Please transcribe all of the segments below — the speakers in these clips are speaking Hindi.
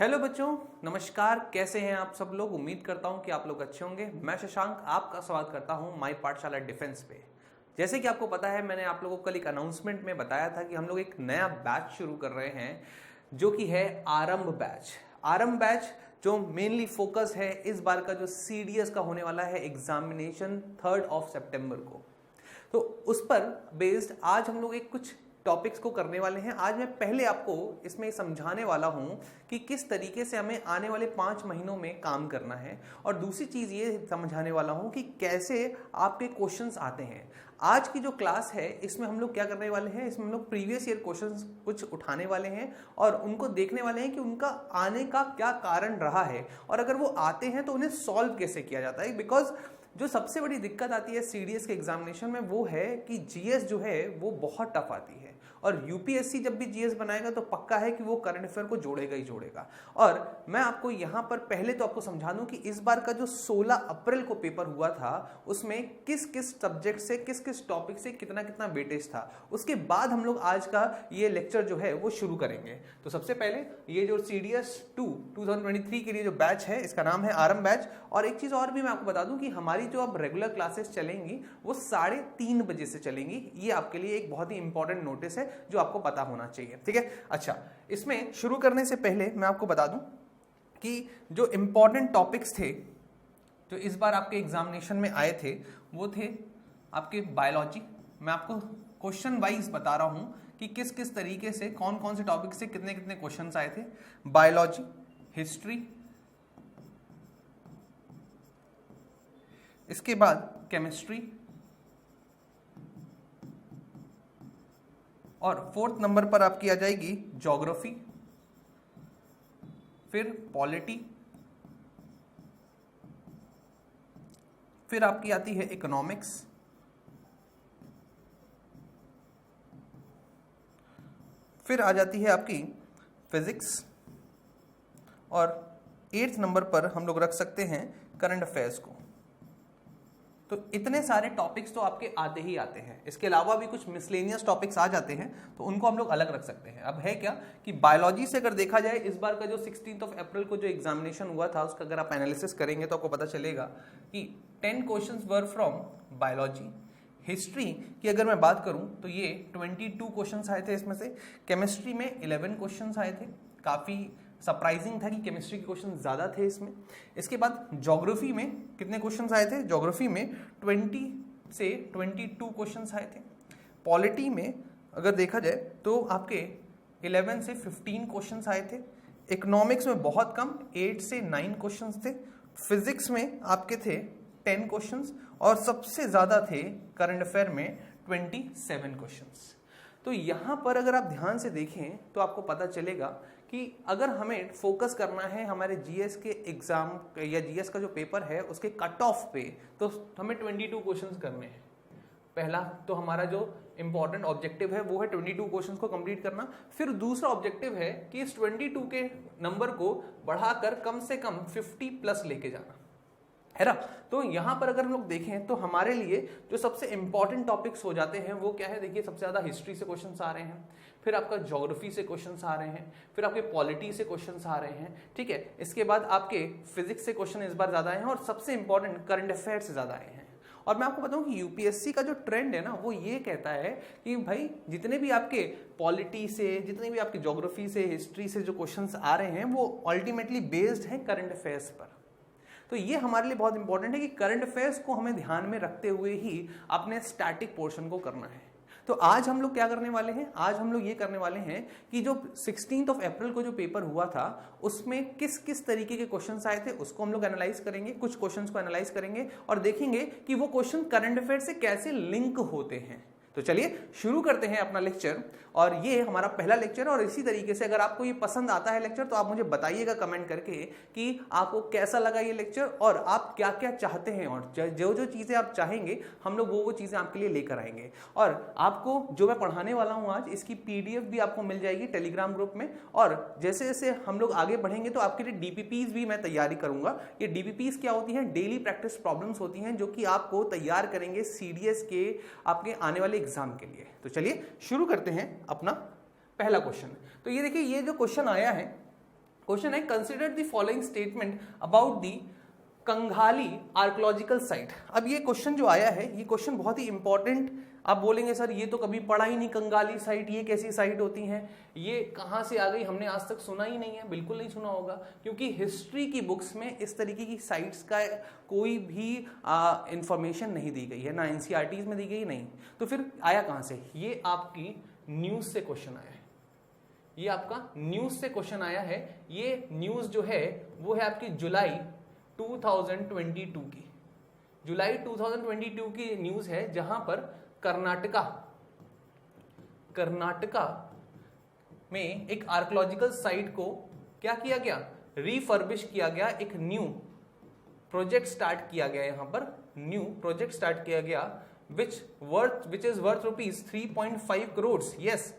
हेलो बच्चों, नमस्कार। कैसे हैं आप सब लोग? उम्मीद करता हूं कि आप लोग अच्छे होंगे। मैं शशांक आपका स्वागत करता हूं माई पाठशाला डिफेंस पे। जैसे कि आपको पता है, मैंने आप लोगों को कल एक अनाउंसमेंट में बताया था कि हम लोग एक नया बैच शुरू कर रहे हैं जो कि है आरंभ बैच। आरंभ बैच जो मेनली फोकस है इस बार का जो सीडीएस का होने वाला है एग्जामिनेशन 3 सितंबर को, तो उस पर बेस्ड आज हम लोग एक कुछ टॉपिक्स को करने वाले हैं। आज मैं पहले आपको इसमें समझाने वाला हूं कि किस तरीके से हमें आने वाले 5 महीनों में काम करना है, और दूसरी चीज ये समझाने वाला हूं कि कैसे आपके क्वेश्चंस आते हैं। आज की जो क्लास है इसमें हम लोग क्या करने वाले हैं, इसमें हम लोग प्रीवियस ईयर क्वेश्चंस कुछ उठाने वाले हैं और उनको देखने वाले हैं कि उनका आने का क्या कारण रहा है, और अगर वो आते हैं तो उन्हें सॉल्व कैसे किया जाता है। बिकॉज जो सबसे बड़ी दिक्कत आती है सीडीएस के एग्जामिनेशन में वो है कि जीएस जो है वो बहुत टफ आती है, और यूपीएससी जब भी जीएस बनाएगा तो पक्का है कि वो करंट अफेयर को जोड़ेगा ही जोड़ेगा। और मैं आपको यहाँ पर पहले तो आपको समझा दूं कि इस बार का जो 16 अप्रैल को पेपर हुआ था उसमें किस किस सब्जेक्ट से किस किस टॉपिक से कितना कितना वेटेज था, उसके बाद हम लोग आज का ये लेक्चर जो है वो शुरू करेंगे। तो सबसे पहले ये जो सीडीएस 2023 के लिए जो बैच है इसका नाम है आरंभ बैच। और एक चीज और भी मैं आपको बता दूं कि हमारी जो अब रेगुलर क्लासेस चलेंगी वो 3:30 बजे से चलेंगी। ये आपके लिए एक बहुत ही इंपॉर्टेंट नोटिस है जो आपको पता होना चाहिए, ठीक है। अच्छा, इसमें शुरू करने से पहले मैं आपको बता दूं कि जो इंपॉर्टेंट टॉपिक्स थे जो इस बार आपके एग्जामिनेशन में आए थे वो थे आपके बायोलॉजी। मैं आपको क्वेश्चन वाइज बता रहा हूं कि किस किस तरीके से कौन कौन से टॉपिक से कितने कितने क्वेश्चंस आए थे। बायोलॉजी, हिस्ट्री, इसके बाद केमिस्ट्री, और 4th नंबर पर आपकी आ जाएगी ज्योग्राफी, फिर पॉलिटी, फिर आपकी आती है इकोनॉमिक्स, फिर आ जाती है आपकी फिजिक्स, और 8th नंबर पर हम लोग रख सकते हैं करंट अफेयर्स को। तो इतने सारे टॉपिक्स तो आपके आते ही आते हैं। इसके अलावा भी कुछ मिसलेनियस टॉपिक्स आ जाते हैं तो उनको हम लोग अलग रख सकते हैं। अब है क्या कि बायोलॉजी से अगर देखा जाए इस बार का जो 16 अप्रैल को जो एग्जामिनेशन हुआ था उसका अगर आप एनालिसिस करेंगे तो आपको पता चलेगा कि 10 questions were from biology. History की अगर मैं बात करूं तो ये 22 क्वेश्चंस आए थे इसमें से। केमिस्ट्री में 11 क्वेश्चंस आए थे, काफी सरप्राइजिंग था कि केमिस्ट्री के क्वेश्चन ज्यादा थे इसमें। इसके बाद ज्योग्राफी में कितने क्वेश्चंस आए थे? ज्योग्राफी में 20 से 22 क्वेश्चंस आए थे। पॉलिटी में अगर देखा जाए तो आपके 11 से 15 क्वेश्चंस आए थे। इकोनॉमिक्स में बहुत कम, 8 से 9 क्वेश्चंस थे। फिजिक्स में आपके थे 10 क्वेश्चंस, और सबसे ज्यादा थे करंट अफेयर में 27 क्वेश्चंस। तो यहां पर अगर आप ध्यान से देखें तो आपको पता चलेगा कि अगर हमें फोकस करना है हमारे जीएस के एग्जाम या जीएस का जो पेपर है उसके कट ऑफ पे, तो हमें 22 क्वेश्चंस करने हैं। पहला तो हमारा जो इंपॉर्टेंट ऑब्जेक्टिव है वो है 22 क्वेश्चंस को कंप्लीट करना। फिर दूसरा ऑब्जेक्टिव है कि इस 22 के नंबर को बढ़ाकर कम से कम 50 प्लस लेके जाना है ना। तो यहां पर अगर हम लोग देखें तो हमारे लिए जो सबसे इंपॉर्टेंट टॉपिक्स हो जाते हैं वो क्या है? देखिए, सबसे ज्यादा हिस्ट्री से क्वेश्चंस आ रहे हैं, फिर आपका ज्योग्राफी से क्वेश्चंस आ रहे हैं, फिर आपके पॉलिटी से क्वेश्चंस आ रहे हैं, ठीक है। इसके बाद आपके फिजिक्स से क्वेश्चन इस बार ज्यादा आए हैं, और सबसे इंपॉर्टेंट करंट अफेयर से ज्यादा आए हैं। और मैं आपको बताऊं कि यूपीएससी का जो ट्रेंड है ना वो ये कहता है कि भाई जितने भी आपके पॉलिटी से, जितने भी आपके ज्योग्राफी से, हिस्ट्री से जो क्वेश्चंस आ रहे हैं वो अल्टीमेटली बेस्ड है करंट अफेयर्स पर। तो ये हमारे लिए बहुत इंपॉर्टेंट है कि करंट अफेयर्स को हमें ध्यान में रखते हुए ही अपने स्टैटिक पोर्शन को करना है। तो आज हम लोग क्या करने वाले हैं? आज हम लोग ये करने वाले हैं कि जो 16 अप्रैल को जो पेपर हुआ था उसमें किस किस तरीके के क्वेश्चंस आए थे उसको हम लोग एनालाइज करेंगे। कुछ क्वेश्चंस को एनालाइज करेंगे और देखेंगे कि वो क्वेश्चन करंट अफेयर से कैसे लिंक होते हैं। तो चलिए शुरू करते हैं अपना लेक्चर, और ये हमारा पहला लेक्चर। और इसी तरीके से अगर आपको ये पसंद आता है लेक्चर तो आप मुझे बताइएगा कमेंट करके कि आपको कैसा लगा ये लेक्चर और आप क्या क्या चाहते हैं, और जो जो चीजें आप चाहेंगे हम लोग वो चीजें आपके लिए लेकर आएंगे। और आपको जो मैं पढ़ाने वाला हूं आज, इसकी पीडीएफ भी आपको मिल जाएगी टेलीग्राम ग्रुप में। और जैसे जैसे हम लोग आगे बढ़ेंगे तो आपके लिए डीपीपीज भी मैं तैयारी करूंगा। ये डीपीपीज क्या होती हैं? डेली प्रैक्टिस प्रॉब्लम्स होती हैं जो कि आपको तैयार करेंगे सीडीएस के आपके आने वाले एग्जाम के लिए। तो चलिए शुरू करते हैं अपना पहला क्वेश्चन। तो ये देखिए, ये जो क्वेश्चन आया है क्वेश्चन है consider the following statement about the Kanaganahalli archaeological site. अब ये क्वेश्चन जो आया है, ये क्वेश्चन बहुत ही इंपॉर्टेंट। आप बोलेंगे सर ये तो कभी पढ़ा ही नहीं, कंगाली साइट ये कैसी साइट होती हैं, ये कहाँ से आ गई, हमने आज तक सुना ही नहीं है। बिल्कुल नहीं सुना होगा, क्योंकि हिस्ट्री की बुक्स में इस तरीके की साइट्स का कोई भी इंफॉर्मेशन नहीं दी गई है, ना एनसीईआरटीज में दी गई नहीं। तो फिर आया कहाँ से? ये आपकी न्यूज से क्वेश्चन आया है, ये आपका न्यूज से क्वेश्चन आया है। ये न्यूज जो है वो है आपकी जुलाई 2022 की, जुलाई 2022 की न्यूज है, जहां पर कर्नाटका में एक आर्कोलॉजिकल साइट को क्या किया गया? रिफर्बिश किया गया, एक न्यू प्रोजेक्ट स्टार्ट किया गया, यहां पर न्यू प्रोजेक्ट स्टार्ट किया गया which is worth rupees 3.5 crore. Yes,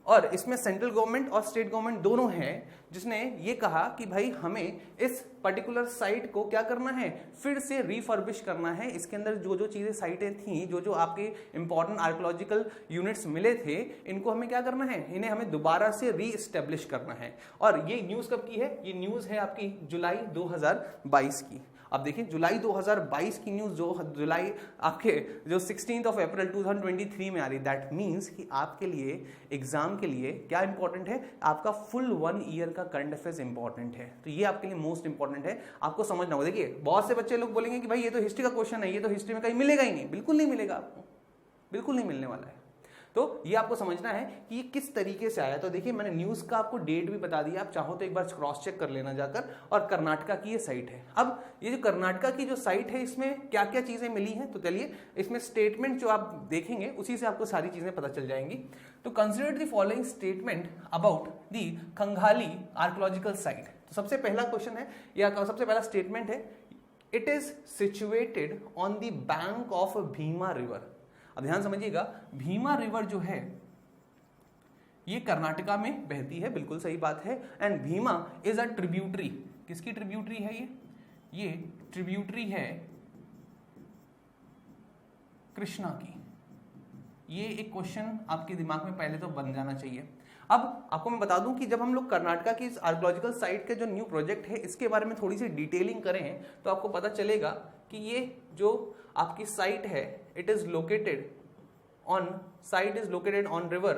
और इसमें सेंट्रल गवर्नमेंट और स्टेट गवर्नमेंट दोनों हैं, जिसने ये कहा कि भाई हमें इस पर्टिकुलर साइट को क्या करना है, फिर से रिफर्बिश करना है। इसके अंदर जो जो चीजें साइटें थी, जो जो आपके इंपॉर्टेंट आर्कोलॉजिकल यूनिट्स मिले थे, इनको हमें क्या करना है, इन्हें हमें दोबारा से रीएस्टेब्लिश करना है। और ये न्यूज कब की है? ये न्यूज है आपकी जुलाई 2022 की। अब देखिए जुलाई 2022 की न्यूज जो जुलाई आपके जो 16 अप्रैल 2023 में आ रही, दैट मीन्स कि आपके लिए एग्जाम के लिए क्या इंपॉर्टेंट है, आपका फुल 1 ईयर का करंट अफेयर्स इंपॉर्टेंट है। तो ये आपके लिए मोस्ट इंपॉर्टेंट है, आपको समझना होगा। देखिए बहुत से बच्चे लोग बोलेंगे कि भाई ये तो हिस्ट्री का क्वेश्चन है, ये तो हिस्ट्री में कहीं मिलेगा ही नहीं। बिल्कुल नहीं मिलेगा आपको, बिल्कुल नहीं मिलने वाला है। तो ये आपको समझना है कि ये किस तरीके से आया। तो देखिए मैंने न्यूज का आपको डेट भी बता दिया, आप चाहो तो एक बार क्रॉस चेक कर लेना जाकर। और कर्नाटका की ये साइट है। अब ये जो कर्नाटका की जो साइट है, इसमें क्या क्या चीजें मिली हैं, तो चलिए इसमें स्टेटमेंट जो आप देखेंगे उसी से आपको सारी चीजें पता चल जाएंगी। तो consider the following statement about the Kanaganahalli archaeological site. तो सबसे पहला क्वेश्चन है या सबसे पहला स्टेटमेंट है, it is situated on the bank of Bhima river. अब ध्यान समझिएगा, भीमा रिवर जो है ये कर्नाटका में बहती है, बिल्कुल सही बात है। And Bhima is a tributary, किसकी ट्रिब्यूटरी है ये ट्रिब्यूटरी है कृष्णा की। ये एक क्वेश्चन आपके दिमाग में पहले तो बन जाना चाहिए। अब आपको मैं बता दूं कि जब हम लोग कर्नाटका की इस आर्कोलॉजिकल साइट के जो न्यू प्रोजेक्ट है, इसके बारे में थोड़ी सी डिटेलिंग करें तो आपको पता चलेगा कि ये जो आपकी साइट है, it is located on river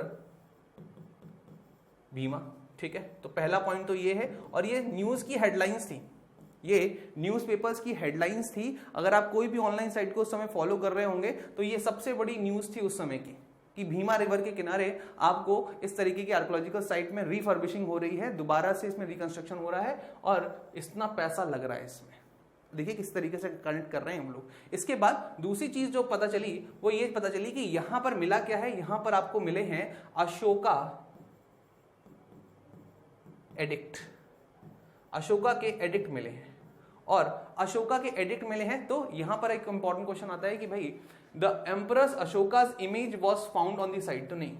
Bhima. ठीक है, तो पहला पॉइंट तो ये है। और ये न्यूज की हेडलाइंस थी, ये न्यूज़पेपर्स की हेडलाइंस थी। अगर आप कोई भी ऑनलाइन साइट को उस समय फॉलो कर रहे होंगे तो ये सबसे बड़ी न्यूज थी उस समय की, कि भीमा रिवर के किनारे आपको इस तरीके की आर्कोलॉजिकल साइट में रिफर्बिशिंग हो रही है, दोबारा से इसमें रिकंस्ट्रक्शन हो रहा है और इतना पैसा लग रहा है इसमें। देखिए किस तरीके से कनेक्ट कर रहे हैं हम लोग। इसके बाद दूसरी चीज जो पता चली वो ये पता चली कि यहां पर मिला क्या है, यहां पर आपको मिले हैं अशोका एडिक्ट, अशोका के एडिक्ट मिले हैं। और अशोका के एडिक्ट मिले हैं तो यहां पर एक इंपॉर्टेंट क्वेश्चन आता है कि भाई the emperor Ashoka's image was found on the site. तो नहीं,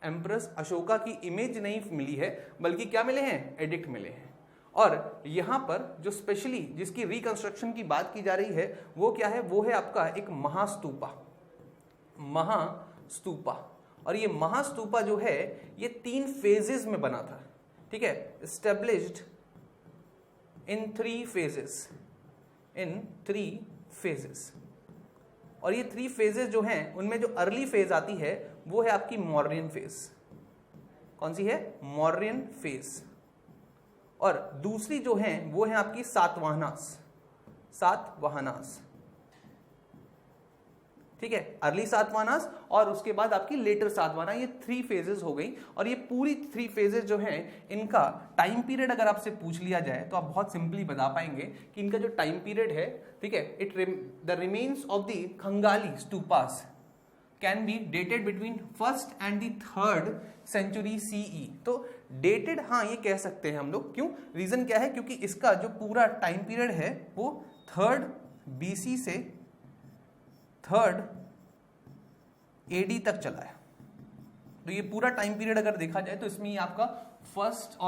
एम्परस अशोका की इमेज नहीं मिली है, बल्कि क्या मिले हैं, एडिक्ट मिले हैं। और यहां पर जो स्पेशली जिसकी रिकंस्ट्रक्शन की बात की जा रही है वो क्या है, वो है आपका एक महास्तूपा। और ये महास्तूपा जो है ये 3 फेजेस में बना था। ठीक है, एस्टेब्लिश्ड इन 3 फेजेस। और ये 3 फेजेस जो हैं उनमें जो अर्ली फेज आती है वो है आपकी मौर्यन फेज। कौन सी है, मौर्यन फेज। और दूसरी जो है वो है आपकी सातवाहनास। ठीक है, अर्ली सातवाहनास और उसके बाद आपकी लेटर सातवाहना, ये 3 फेजेस हो गई। और ये पूरी 3 फेजेस जो हैं इनका टाइम पीरियड अगर आपसे पूछ लिया जाए तो आप बहुत सिंपली बता पाएंगे कि इनका जो टाइम पीरियड है, ठीक है, the remains of the Kanaganahalli stupas can be dated between 1st and the 3rd century CE। तो डेटेड हाँ ये कह सकते हैं हम लोग। क्यों, रीजन क्या है, क्योंकि इसका जो पूरा टाइम पीरियड है वो 3rd BC से 3rd AD तक चला है। तो ये पूरा टाइम पीरियड अगर देखा जाए तो इसमें आपका 1st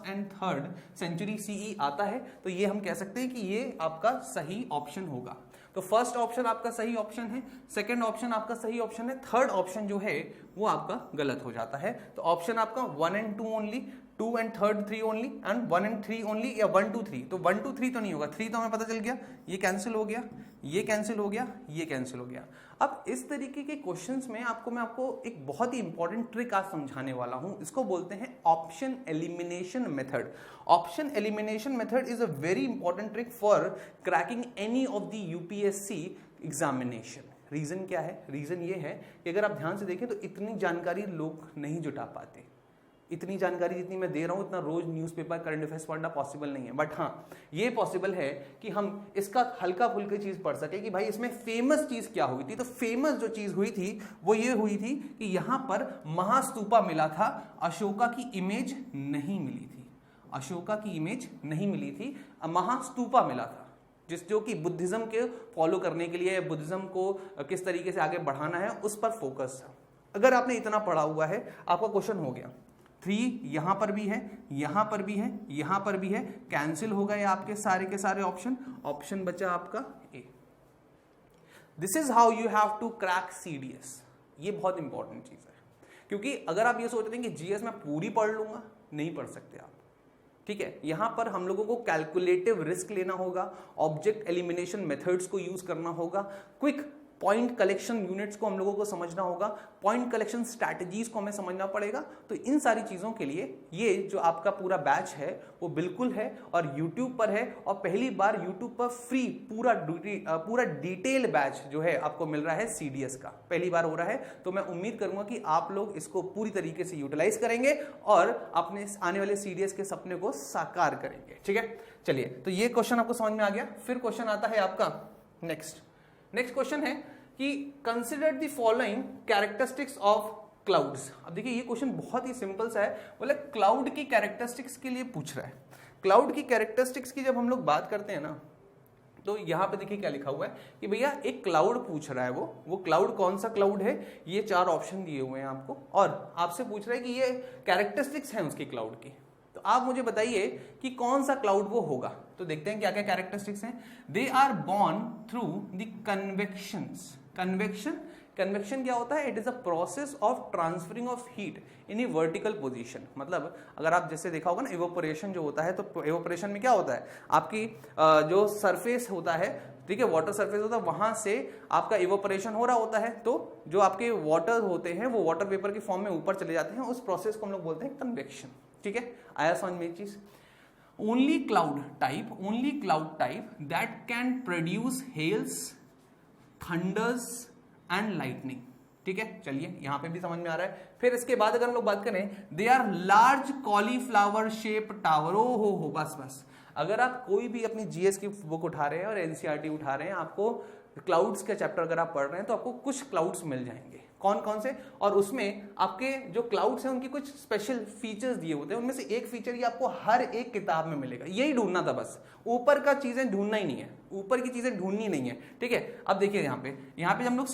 and 3rd century CE आता है। तो ये हम कह सकते हैं कि ये आपका सही ऑप्शन होगा। तो फर्स्ट ऑप्शन आपका सही ऑप्शन है, सेकंड ऑप्शन आपका सही ऑप्शन है, थर्ड ऑप्शन जो है वो आपका गलत हो जाता है। तो ऑप्शन आपका 1 and 2 only, 2 and 3 only and 1 and 3 only, या 1 2 3? तो 1 2 3 तो नहीं होगा, 3 तो हमें पता चल गया, ये कैंसिल हो गया, ये कैंसिल हो गया, ये कैंसिल हो गया। अब इस तरीके के क्वेश्चंस में मैं आपको एक बहुत ही इंपॉर्टेंट ट्रिक आज समझाने वाला हूं, इसको बोलते हैं option elimination method. Option elimination method is a very important trick for cracking any of the UPSC examination. Reason क्या है? रीजन ये है कि अगर आप ध्यान से देखें तो इतनी जानकारी लोग नहीं जुटा पाते। इतनी जानकारी जितनी मैं दे रहा हूं, इतना रोज न्यूज़पेपर करंट अफेयर्स पढ़ना पॉसिबल नहीं है, बट हाँ ये पॉसिबल है कि हम इसका हल्का फुल्का चीज पढ़ सके कि भाई इसमें फेमस चीज क्या हुई थी। तो फेमस जो चीज हुई थी वो ये हुई थी कि यहां पर महास्तूपा मिला था, अशोका की इमेज नहीं मिली थी, अशोका की इमेज नहीं मिली थी, महास्तूपा मिला था, जो कि बुद्धिज्म के फॉलो करने के लिए, बुद्धिज्म को किस तरीके से आगे बढ़ाना है उस पर फोकस था। अगर आपने इतना पढ़ा हुआ है, आपका क्वेश्चन हो गया। 3 यहां पर भी है, यहां पर भी है, यहां पर भी है, कैंसिल हो गए आपके सारे के सारे ऑप्शन, ऑप्शन बचा आपका A. This is how you have to crack CDS. ये बहुत इंपॉर्टेंट चीज है, क्योंकि अगर आप ये सोचते हैं कि जीएस में पूरी पढ़ लूंगा, नहीं पढ़ सकते आप। ठीक है, यहां पर हम लोगों को कैलकुलेटिव रिस्क लेना होगा, ऑब्जेक्ट एलिमिनेशन मेथड्स को यूज करना होगा, क्विक पॉइंट कलेक्शन यूनिट्स को हम लोगों को समझना होगा, पॉइंट कलेक्शन स्ट्रैटेजीज को हमें समझना पड़ेगा। तो इन सारी चीजों के लिए ये जो आपका पूरा बैच है वो बिल्कुल है और YouTube पर है, और पहली बार YouTube पर फ्री पूरा डिटेल बैच जो है आपको मिल रहा है सीडीएस का, पहली बार हो रहा है। तो मैं उम्मीद करूंगा कि आप लोग इसको पूरी तरीके से यूटिलाइज करेंगे और अपने आने वाले सीडीएस के सपने को साकार करेंगे। ठीक है, चलिए, तो ये क्वेश्चन आपको समझ में आ गया। फिर क्वेश्चन आता है आपका नेक्स्ट क्वेश्चन है कि consider the following characteristics of clouds. अब देखिए ये क्वेश्चन बहुत ही सिंपल सा है, बोले क्लाउड की कैरेक्टरिस्टिक्स के लिए पूछ रहा है। क्लाउड की कैरेक्टरिस्टिक्स की जब हम लोग बात करते हैं ना, तो यहां पे देखिए क्या लिखा हुआ है कि भैया एक क्लाउड पूछ रहा है, वो क्लाउड कौन सा क्लाउड है, ये 4 ऑप्शन दिए हुए हैं आपको, और आपसे पूछ रहा है कि ये कैरेक्टरिस्टिक्स हैं उसकी क्लाउड की। तो आप मुझे बताइए कि कौन सा क्लाउड वो होगा। तो देखते हैं क्या क्या कैरेक्टरिस्टिक्स हैं। They are born through the convections. Convection क्या होता है? It is a process of transferring of heat in a vertical position. मतलब अगर आप जैसे देखा होगा ना, इवोपोरेशन जो होता है, तो इवोपोरेशन में क्या होता है, आपकी जो सरफेस होता है, ठीक है, वाटर सरफेस होता है, वहां से आपका इवोपोरेशन हो रहा होता है, तो जो आपके वाटर होते हैं वो वाटर वेपर के फॉर्म में ऊपर चले जाते हैं, उस प्रोसेस को हम लोग बोलते हैं कन्वेक्शन। ठीक है, आया समझ में चीज। Only cloud type that can produce hails, thunders and lightning. ठीक है, चलिए यहां पे भी समझ में आ रहा है। फिर इसके बाद अगर हम लोग बात करें, they are large cauliflower shape tower. ओ हो बस अगर आप कोई भी अपनी जीएस की बुक उठा रहे हैं और एनसीईआरटी उठा रहे हैं, आपको क्लाउड्स का चैप्टर अगर आप पढ़ रहे हैं तो आपको कुछ क्लाउड्स मिल जाएंगे। कौन कौन से? और उसमें आपके जो क्लाउड्स हैं उनकी कुछ स्पेशल फीचर्स दिए होते हैं, उनमें से एक फीचर ये आपको हर एक किताब में मिलेगा। यही ढूंढना था बस, ऊपर का चीजें ढूंढना ही नहीं है, ऊपर की चीजें ढूंढनी नहीं है। ठीक है, अब देखिए यहाँ पे हम लोग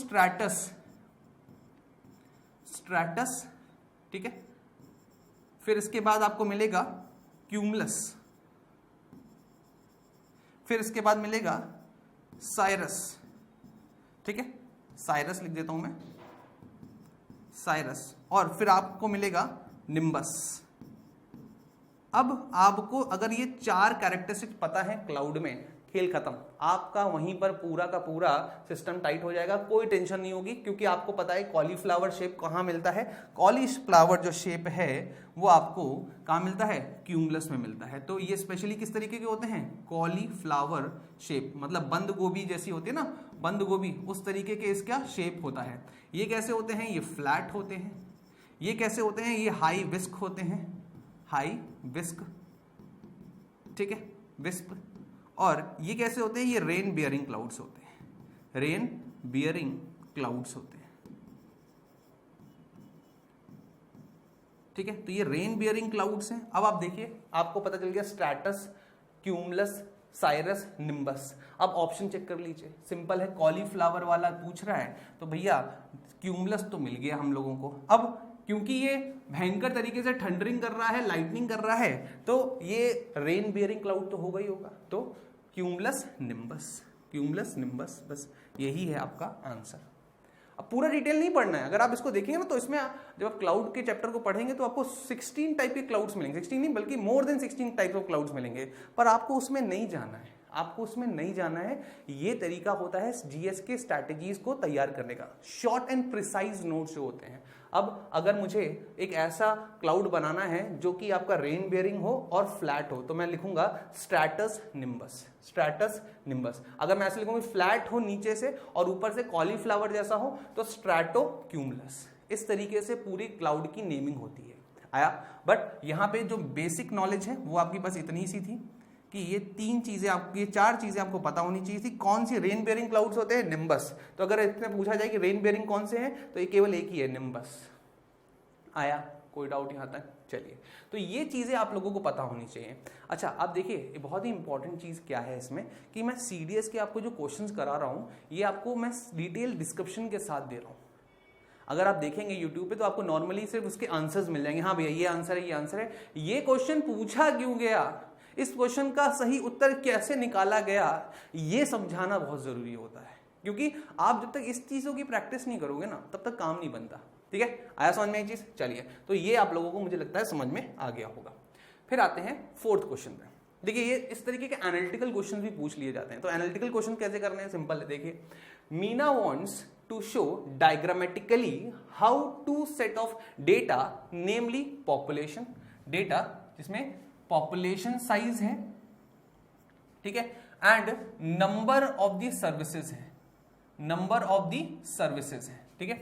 स्ट्रैटस, ठीक है, फिर इसके बाद आपको मिलेगा क्यूमुलस, फिर इसके बाद मिलेगा साइरस। ठीक है, साइरस लिख देता हूं मैं, साइरस, और फिर आपको मिलेगा निम्बस। अब आपको अगर ये 4 कैरेक्टरिस्टिक्स पता है क्लाउड में, खेल खत्म, आपका वहीं पर पूरा का पूरा सिस्टम टाइट हो जाएगा, कोई टेंशन नहीं होगी, क्योंकि आपको पता है कॉलीफ्लावर शेप कहाँ मिलता है। कॉलीफ्लावर जो शेप है वो आपको कहाँ मिलता है? क्यूमुलस में मिलता है। तो ये स्पेशली किस तरीके के होते हैं? कॉलीफ्लावर शेप, मतलब बंद गोभी जैसी होती है ना, बंद गोभी, उस तरीके के इसका शेप होता है। ये कैसे होते हैं? ये फ्लैट होते हैं। ये कैसे होते हैं? ये हाई विस्क होते हैं, हाई विस्क, ठीक है, विस्प। और ये कैसे होते हैं? ये रेन बियरिंग क्लाउड्स होते हैं, रेन बियरिंग क्लाउड्स होते हैं। ठीक है, तो ये रेन बियरिंग क्लाउड्स हैं। अब आप देखिए, आपको पता चल गया स्ट्रैटस, क्यूमुलस, साइरस, निम्बस। अब ऑप्शन चेक कर लीजिए, सिंपल है, कॉलीफ्लावर वाला पूछ रहा है तो भैया क्यूमुलस तो मिल गया हम लोगों को। अब क्योंकि ये भयंकर तरीके से थंडरिंग कर रहा है, लाइटनिंग कर रहा है, तो ये रेन बियरिंग क्लाउड तो होगा ही होगा। तो क्यूमुलस निम्बस, क्यूमुलस निम्बस, बस यही है आपका आंसर। अब पूरा डिटेल नहीं पढ़ना है, अगर आप इसको देखेंगे ना तो इसमें जब आप क्लाउड के चैप्टर को पढ़ेंगे तो आपको 16 टाइप के क्लाउड्स मिलेंगे, 16 नहीं बल्कि more than 16 type of clouds मिलेंगे, पर आपको उसमें नहीं जाना है, आपको उसमें नहीं जाना है। ये तरीका होता है जीएस के स्ट्रैटेजीज को तैयार करने का, शॉर्ट एंड प्रिसाइज नोट्स जो होते हैं। अब अगर मुझे एक ऐसा क्लाउड बनाना है जो कि आपका रेन बेयरिंग हो और फ्लैट हो, तो मैं लिखूंगा स्ट्रैटस निम्बस, स्ट्रैटस निम्बस। अगर मैं ऐसे लिखूंगा फ्लैट हो नीचे से और ऊपर से कॉलीफ्लावर जैसा हो तो स्ट्रैटो क्यूमुलस। इस तरीके से पूरी क्लाउड की नेमिंग होती है। आया? बट यहाँ पे जो बेसिक नॉलेज है वो आपकी बस इतनी सी थी कि ये तीन चीजें आपको, ये चार चीजें आपको पता होनी चाहिए थी। कौन सी? रेन बेयरिंग क्लाउड्स होते हैं, निम्बस। तो अगर इतने पूछा जाए कि रेन बेयरिंग कौन से हैं तो ये केवल एक ही है, निम्बस। आया? कोई डाउट यहाँ तक? चलिए, तो ये चीजें आप लोगों को पता होनी चाहिए। अच्छा, आप देखिए बहुत ही इंपॉर्टेंट चीज क्या है इसमें कि मैं सीडीएस के आपको जो क्वेश्चंस करा रहा हूँ ये आपको मैं डिटेल डिस्क्रिप्शन के साथ दे रहा हूँ। अगर आप देखेंगे यूट्यूब पे तो आपको नॉर्मली सिर्फ उसके आंसर्स मिल जाएंगे, हाँ भैया ये आंसर है, ये आंसर है, ये क्वेश्चन पूछा क्यों गया, इस क्वेश्चन का सही उत्तर कैसे निकाला गया, ये समझाना बहुत जरूरी होता है। क्योंकि आप जब तक इस चीजों की प्रैक्टिस नहीं करोगे ना तब तक काम नहीं बनता। ठीक है, आया समझ में ये चीज? चलिए, तो ये आप लोगों को मुझे लगता है समझ में आ गया होगा। फिर आते हैं फोर्थ क्वेश्चन पे। देखिए, ये इस तरीके के एनालिटिकल क्वेश्चन भी पूछ लिए जाते हैं। तो एनालिटिकल क्वेश्चन कैसे करने हैं? सिंपल है। देखिए, Meena wants to show diagrammatically how two set of data, namely population data, जिसमें population size है, ठीक है, and number of the services है, number of the services है, ठीक है,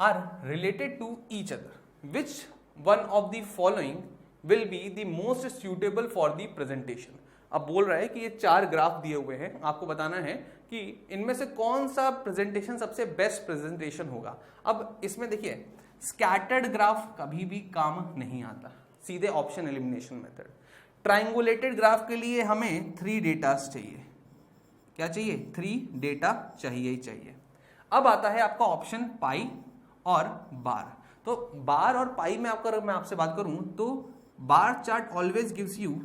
are related to each other. Which one of the following will be the most suitable for the presentation? अब बोल रहा है कि ये चार ग्राफ दिए हुए हैं, आपको बताना है कि इनमें से कौन सा प्रेजेंटेशन सबसे बेस्ट प्रेजेंटेशन होगा। अब इसमें देखिए, स्कैटर्ड ग्राफ कभी भी काम नहीं आता, सीधे ऑप्शन एलिमिनेशन मेथड। ट्राइंगुलेटेड ग्राफ के लिए हमें 3 डेटास चाहिए। क्या चाहिए? 3 डेटा चाहिए ही चाहिए। अब आता है आपका ऑप्शन पाई और बार। तो बार और पाई में मैं आपसे बात करूं तो bar chart always gives you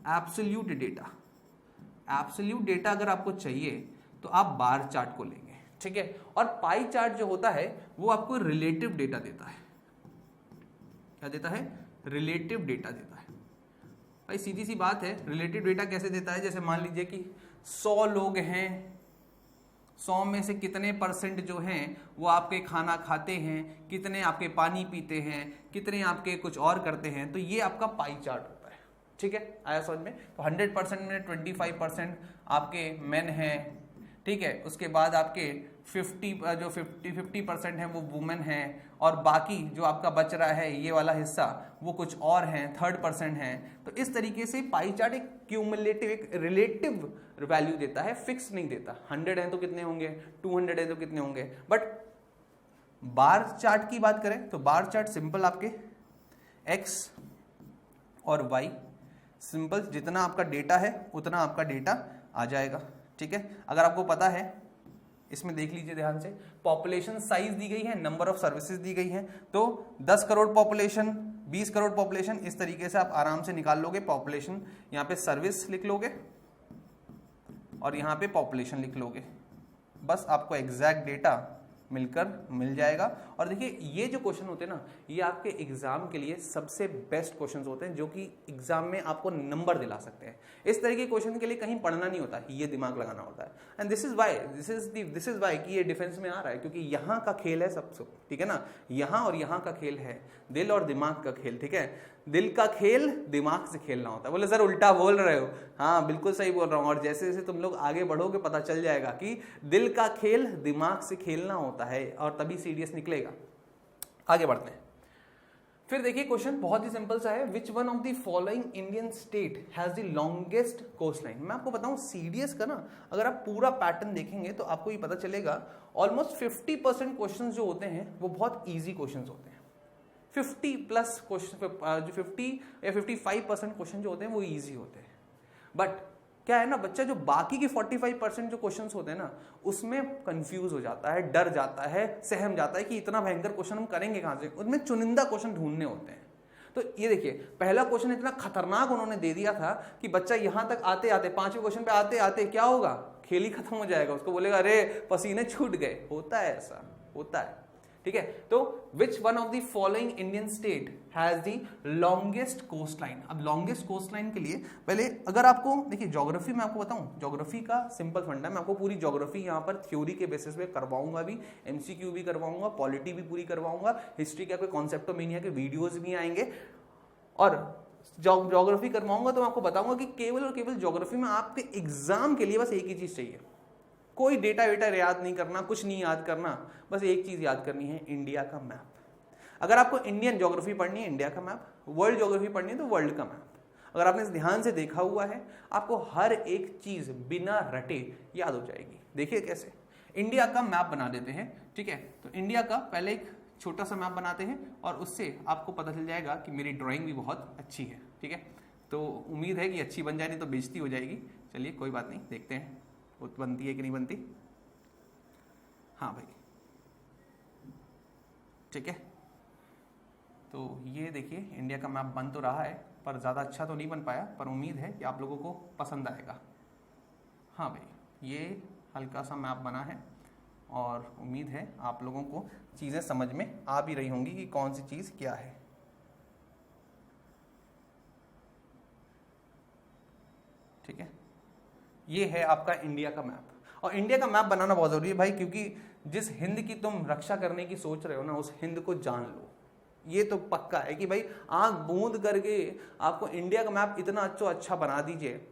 absolute data. Absolute data अगर आपको चाहिए तो आप बार चार्ट को लेंगे, ठीक है। और पाई चार्ट जो होता है वो आपको रिलेटिव डेटा देता है। क्या देता है? रिलेटिव डेटा देता है। भाई सीधी सी बात है, रिलेटिव डेटा कैसे देता है? जैसे मान लीजिए कि 100 लोग हैं, 100 में से कितने % जो हैं वो आपके खाना खाते हैं, कितने आपके पानी पीते हैं, कितने आपके कुछ और करते हैं, तो ये आपका पाई चार्ट होता है, ठीक है। आया समझ में? तो 100% में 25% आपके मेन हैं, ठीक है। उसके बाद आपके 50% हैं वो वुमेन हैं, और बाकी जो आपका बच रहा है ये वाला हिस्सा वो कुछ और हैं, 3% हैं। तो इस तरीके से पाई चार्ट एक क्यूमुलेटिव, एक रिलेटिव वैल्यू देता है, फिक्स नहीं देता। 100 हैं तो कितने होंगे, 200 हैं तो कितने होंगे। बट बार चार्ट की बात करें तो बार चार्ट सिंपल आपके x और y, सिंपल जितना आपका डेटा है उतना आपका डेटा आ जाएगा, ठीक है। अगर आपको पता है, इसमें देख लीजिए ध्यान से, पॉपुलेशन साइज दी गई है, नंबर ऑफ सर्विसेज दी गई है, तो 10 करोड़ पॉपुलेशन, 20 करोड़ पॉपुलेशन, इस तरीके से आप आराम से निकाल लोगे। पॉपुलेशन यहाँ पे सर्विस लिख लोगे और यहाँ पे पॉपुलेशन लिख लोगे, बस आपको एग्जैक्ट डेटा मिल जाएगा। और देखिए ये जो क्वेश्चन होते हैं ना, ये आपके एग्जाम के लिए सबसे बेस्ट क्वेश्चंस होते हैं जो कि एग्जाम में आपको नंबर दिला सकते हैं। इस तरह के क्वेश्चन के लिए कहीं पढ़ना नहीं होता, ये दिमाग लगाना होता है। एंड दिस इज वाई कि ये डिफेंस में आ रहा है, क्योंकि यहाँ का खेल है सबसे, ठीक है ना। यहाँ और यहाँ का खेल है, दिल और दिमाग का खेल, ठीक है। दिल का खेल दिमाग से खेलना होता है। बोले सर उल्टा बोल रहे हो, हाँ बिल्कुल सही बोल रहा हूँ। और जैसे जैसे तुम लोग आगे बढ़ोगे पता चल जाएगा कि दिल का खेल दिमाग से खेलना होता है, और तभी सीडीएस निकलेगा। आगे बढ़ते हैं। फिर देखिए क्वेश्चन बहुत ही सिंपल सा है, which one of the following Indian state has the longest coastline. मैं आपको बताऊं सीडीएस का ना, अगर आप पूरा पैटर्न देखेंगे तो आपको ये पता चलेगा ऑलमोस्ट 50% क्वेश्चन जो होते हैं वो बहुत ईजी क्वेश्चन होते हैं। 50+ क्वेश्चन, जो 50 या 55% क्वेश्चन जो होते हैं वो इजी होते हैं। बट क्या है ना, बच्चा जो बाकी के 45% जो क्वेश्चंस होते हैं ना, उसमें कंफ्यूज हो जाता है, डर जाता है, सहम जाता है कि इतना भयंकर क्वेश्चन हम करेंगे कहां से। उनमें चुनिंदा क्वेश्चन ढूंढने होते हैं। तो ये देखिए पहला क्वेश्चन इतना खतरनाक उन्होंने दे दिया था कि बच्चा यहां तक आते आते 5वें क्वेश्चन पे आते आते क्या होगा, खेल ही खत्म हो जाएगा, उसको बोलेगा अरे पसीने छूट गए। होता है ऐसा, होता है, ठीक है। तो which one of the following Indian state has the longest coastline. अब लॉन्गेस्ट कोस्ट लाइन के लिए पहले अगर आपको देखिए ज्योग्राफी में आपको बताऊं, ज्योग्राफी का सिंपल फंडा, मैं आपको पूरी ज्योग्राफी यहाँ पर थ्योरी के बेसिस पे करवाऊंगा भी, एमसीक्यू भी करवाऊंगा, पॉलिटी भी पूरी करवाऊंगा, हिस्ट्री का कोई कॉन्सेप्टोमेनिया के वीडियोज भी आएंगे और ज्योग्राफी करवाऊंगा। तो मैं आपको बताऊंगा कि केवल और केवल ज्योग्राफी में आपके एग्जाम के लिए बस एक ही चीज चाहिए, कोई डेटा वेटा याद नहीं करना, कुछ नहीं याद करना, बस एक चीज याद करनी है, इंडिया का मैप। अगर आपको इंडियन ज्योग्राफी पढ़नी है, इंडिया का मैप, वर्ल्ड ज्योग्राफी पढ़नी है तो वर्ल्ड का मैप। अगर आपने ध्यान से देखा हुआ है आपको हर एक चीज बिना रटे याद हो जाएगी। देखिए कैसे, इंडिया का मैप बना देते हैं, ठीक है। तो इंडिया का पहले एक छोटा सा मैप बनाते हैं और उससे आपको पता चल जाएगा कि मेरी ड्राइंग भी बहुत अच्छी है, ठीक है। तो उम्मीद है कि अच्छी बन जाए, नहीं तो बेइज्जती हो जाएगी। चलिए कोई बात नहीं, देखते हैं वो बनती है कि नहीं बनती। हाँ भाई, ठीक है। तो ये देखिए इंडिया का मैप बन तो रहा है पर ज़्यादा अच्छा तो नहीं बन पाया, पर उम्मीद है कि आप लोगों को पसंद आएगा। हाँ भाई, ये हल्का सा मैप बना है और उम्मीद है आप लोगों को चीज़ें समझ में आ भी रही होंगी कि कौन सी चीज़ क्या है। ठीक है, ये है आपका इंडिया का मैप। और इंडिया का मैप बनाना बहुत जरूरी है भाई, क्योंकि जिस हिंद की तुम रक्षा करने की सोच रहे हो ना, उस हिंद को जान लो। ये तो पक्का है कि भाई आंख बूंद करके आपको इंडिया का मैप इतना अच्छा बना दीजिए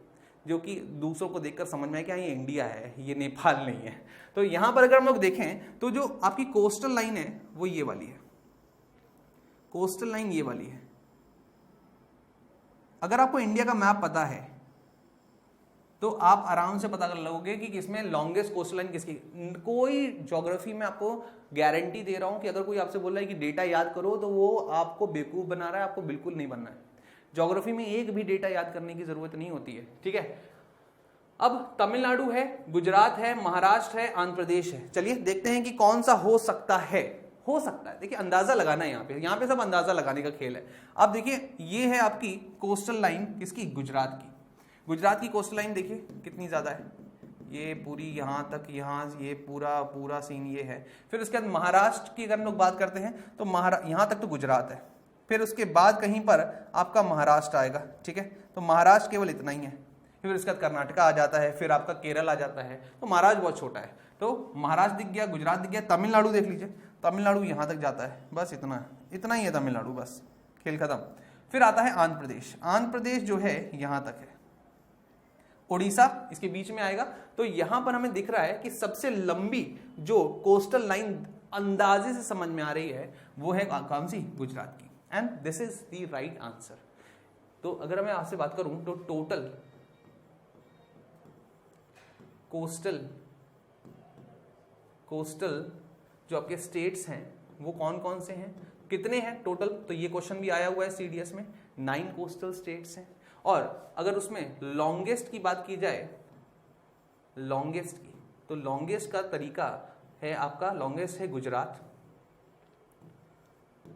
जो कि दूसरों को देखकर समझ में आए कि हाँ ये इंडिया है, ये नेपाल नहीं है। तो यहां पर अगर हम लोग देखें तो जो आपकी कोस्टल लाइन है वो ये वाली है, कोस्टल लाइन ये वाली है। अगर आपको इंडिया का मैप पता है तो आप आराम से पता कर लोगे कि किसमें लॉन्गेस्ट कोस्टल लाइन किसकी। कोई ज्योग्राफी में आपको गारंटी दे रहा हूं कि अगर कोई आपसे बोल रहा है कि डेटा याद करो तो वो आपको बेवकूफ बना रहा है, आपको बिल्कुल नहीं बनना है। ज्योग्राफी में एक भी डेटा याद करने की जरूरत नहीं होती है, ठीक है। अब तमिलनाडु है, गुजरात है, महाराष्ट्र है, आंध्र प्रदेश है। चलिए देखते हैं कि कौन सा हो सकता है। हो सकता है, देखिए अंदाजा लगाना है, यहाँ पे सब अंदाजा लगाने का खेल है। अब देखिए ये है आपकी कोस्टल लाइन किसकी, गुजरात की। गुजरात की कोस्टल लाइन देखिए कितनी ज्यादा है, ये पूरी यहाँ तक, यहाँ ये पूरा सीन ये है। फिर उसके बाद महाराष्ट्र की अगर हम लोग बात करते हैं तो यहाँ तक तो गुजरात है, फिर उसके बाद कहीं पर आपका महाराष्ट्र आएगा, ठीक है। तो महाराष्ट्र केवल इतना ही है, फिर उसके बाद कर्नाटका आ जाता है, फिर आपका केरल आ जाता है। तो महाराष्ट्र बहुत छोटा है। तो महाराष्ट्र दिख गया, गुजरात दिख गया, तमिलनाडु देख लीजिए, तमिलनाडु यहाँ तक जाता है, बस इतना ही है तमिलनाडु, बस खेल खत्म। फिर आता है आंध्र प्रदेश। आंध्र प्रदेश जो है यहाँ तक है, उड़ीसा इसके बीच में आएगा। तो यहां पर हमें दिख रहा है कि सबसे लंबी जो कोस्टल लाइन अंदाजे से समझ में आ रही है वो है कौन सी, गुजरात की। And this is the right answer. तो अगर मैं आपसे बात करूं तो टोटल कोस्टल जो आपके स्टेट्स हैं वो कौन कौन से हैं, कितने हैं टोटल, तो ये क्वेश्चन भी आया हुआ है सीडीएस में। 9 कोस्टल स्टेट्स हैं। और अगर उसमें लॉन्गेस्ट की बात की जाए, लॉन्गेस्ट की, तो लॉन्गेस्ट का तरीका है आपका, लॉन्गेस्ट है गुजरात,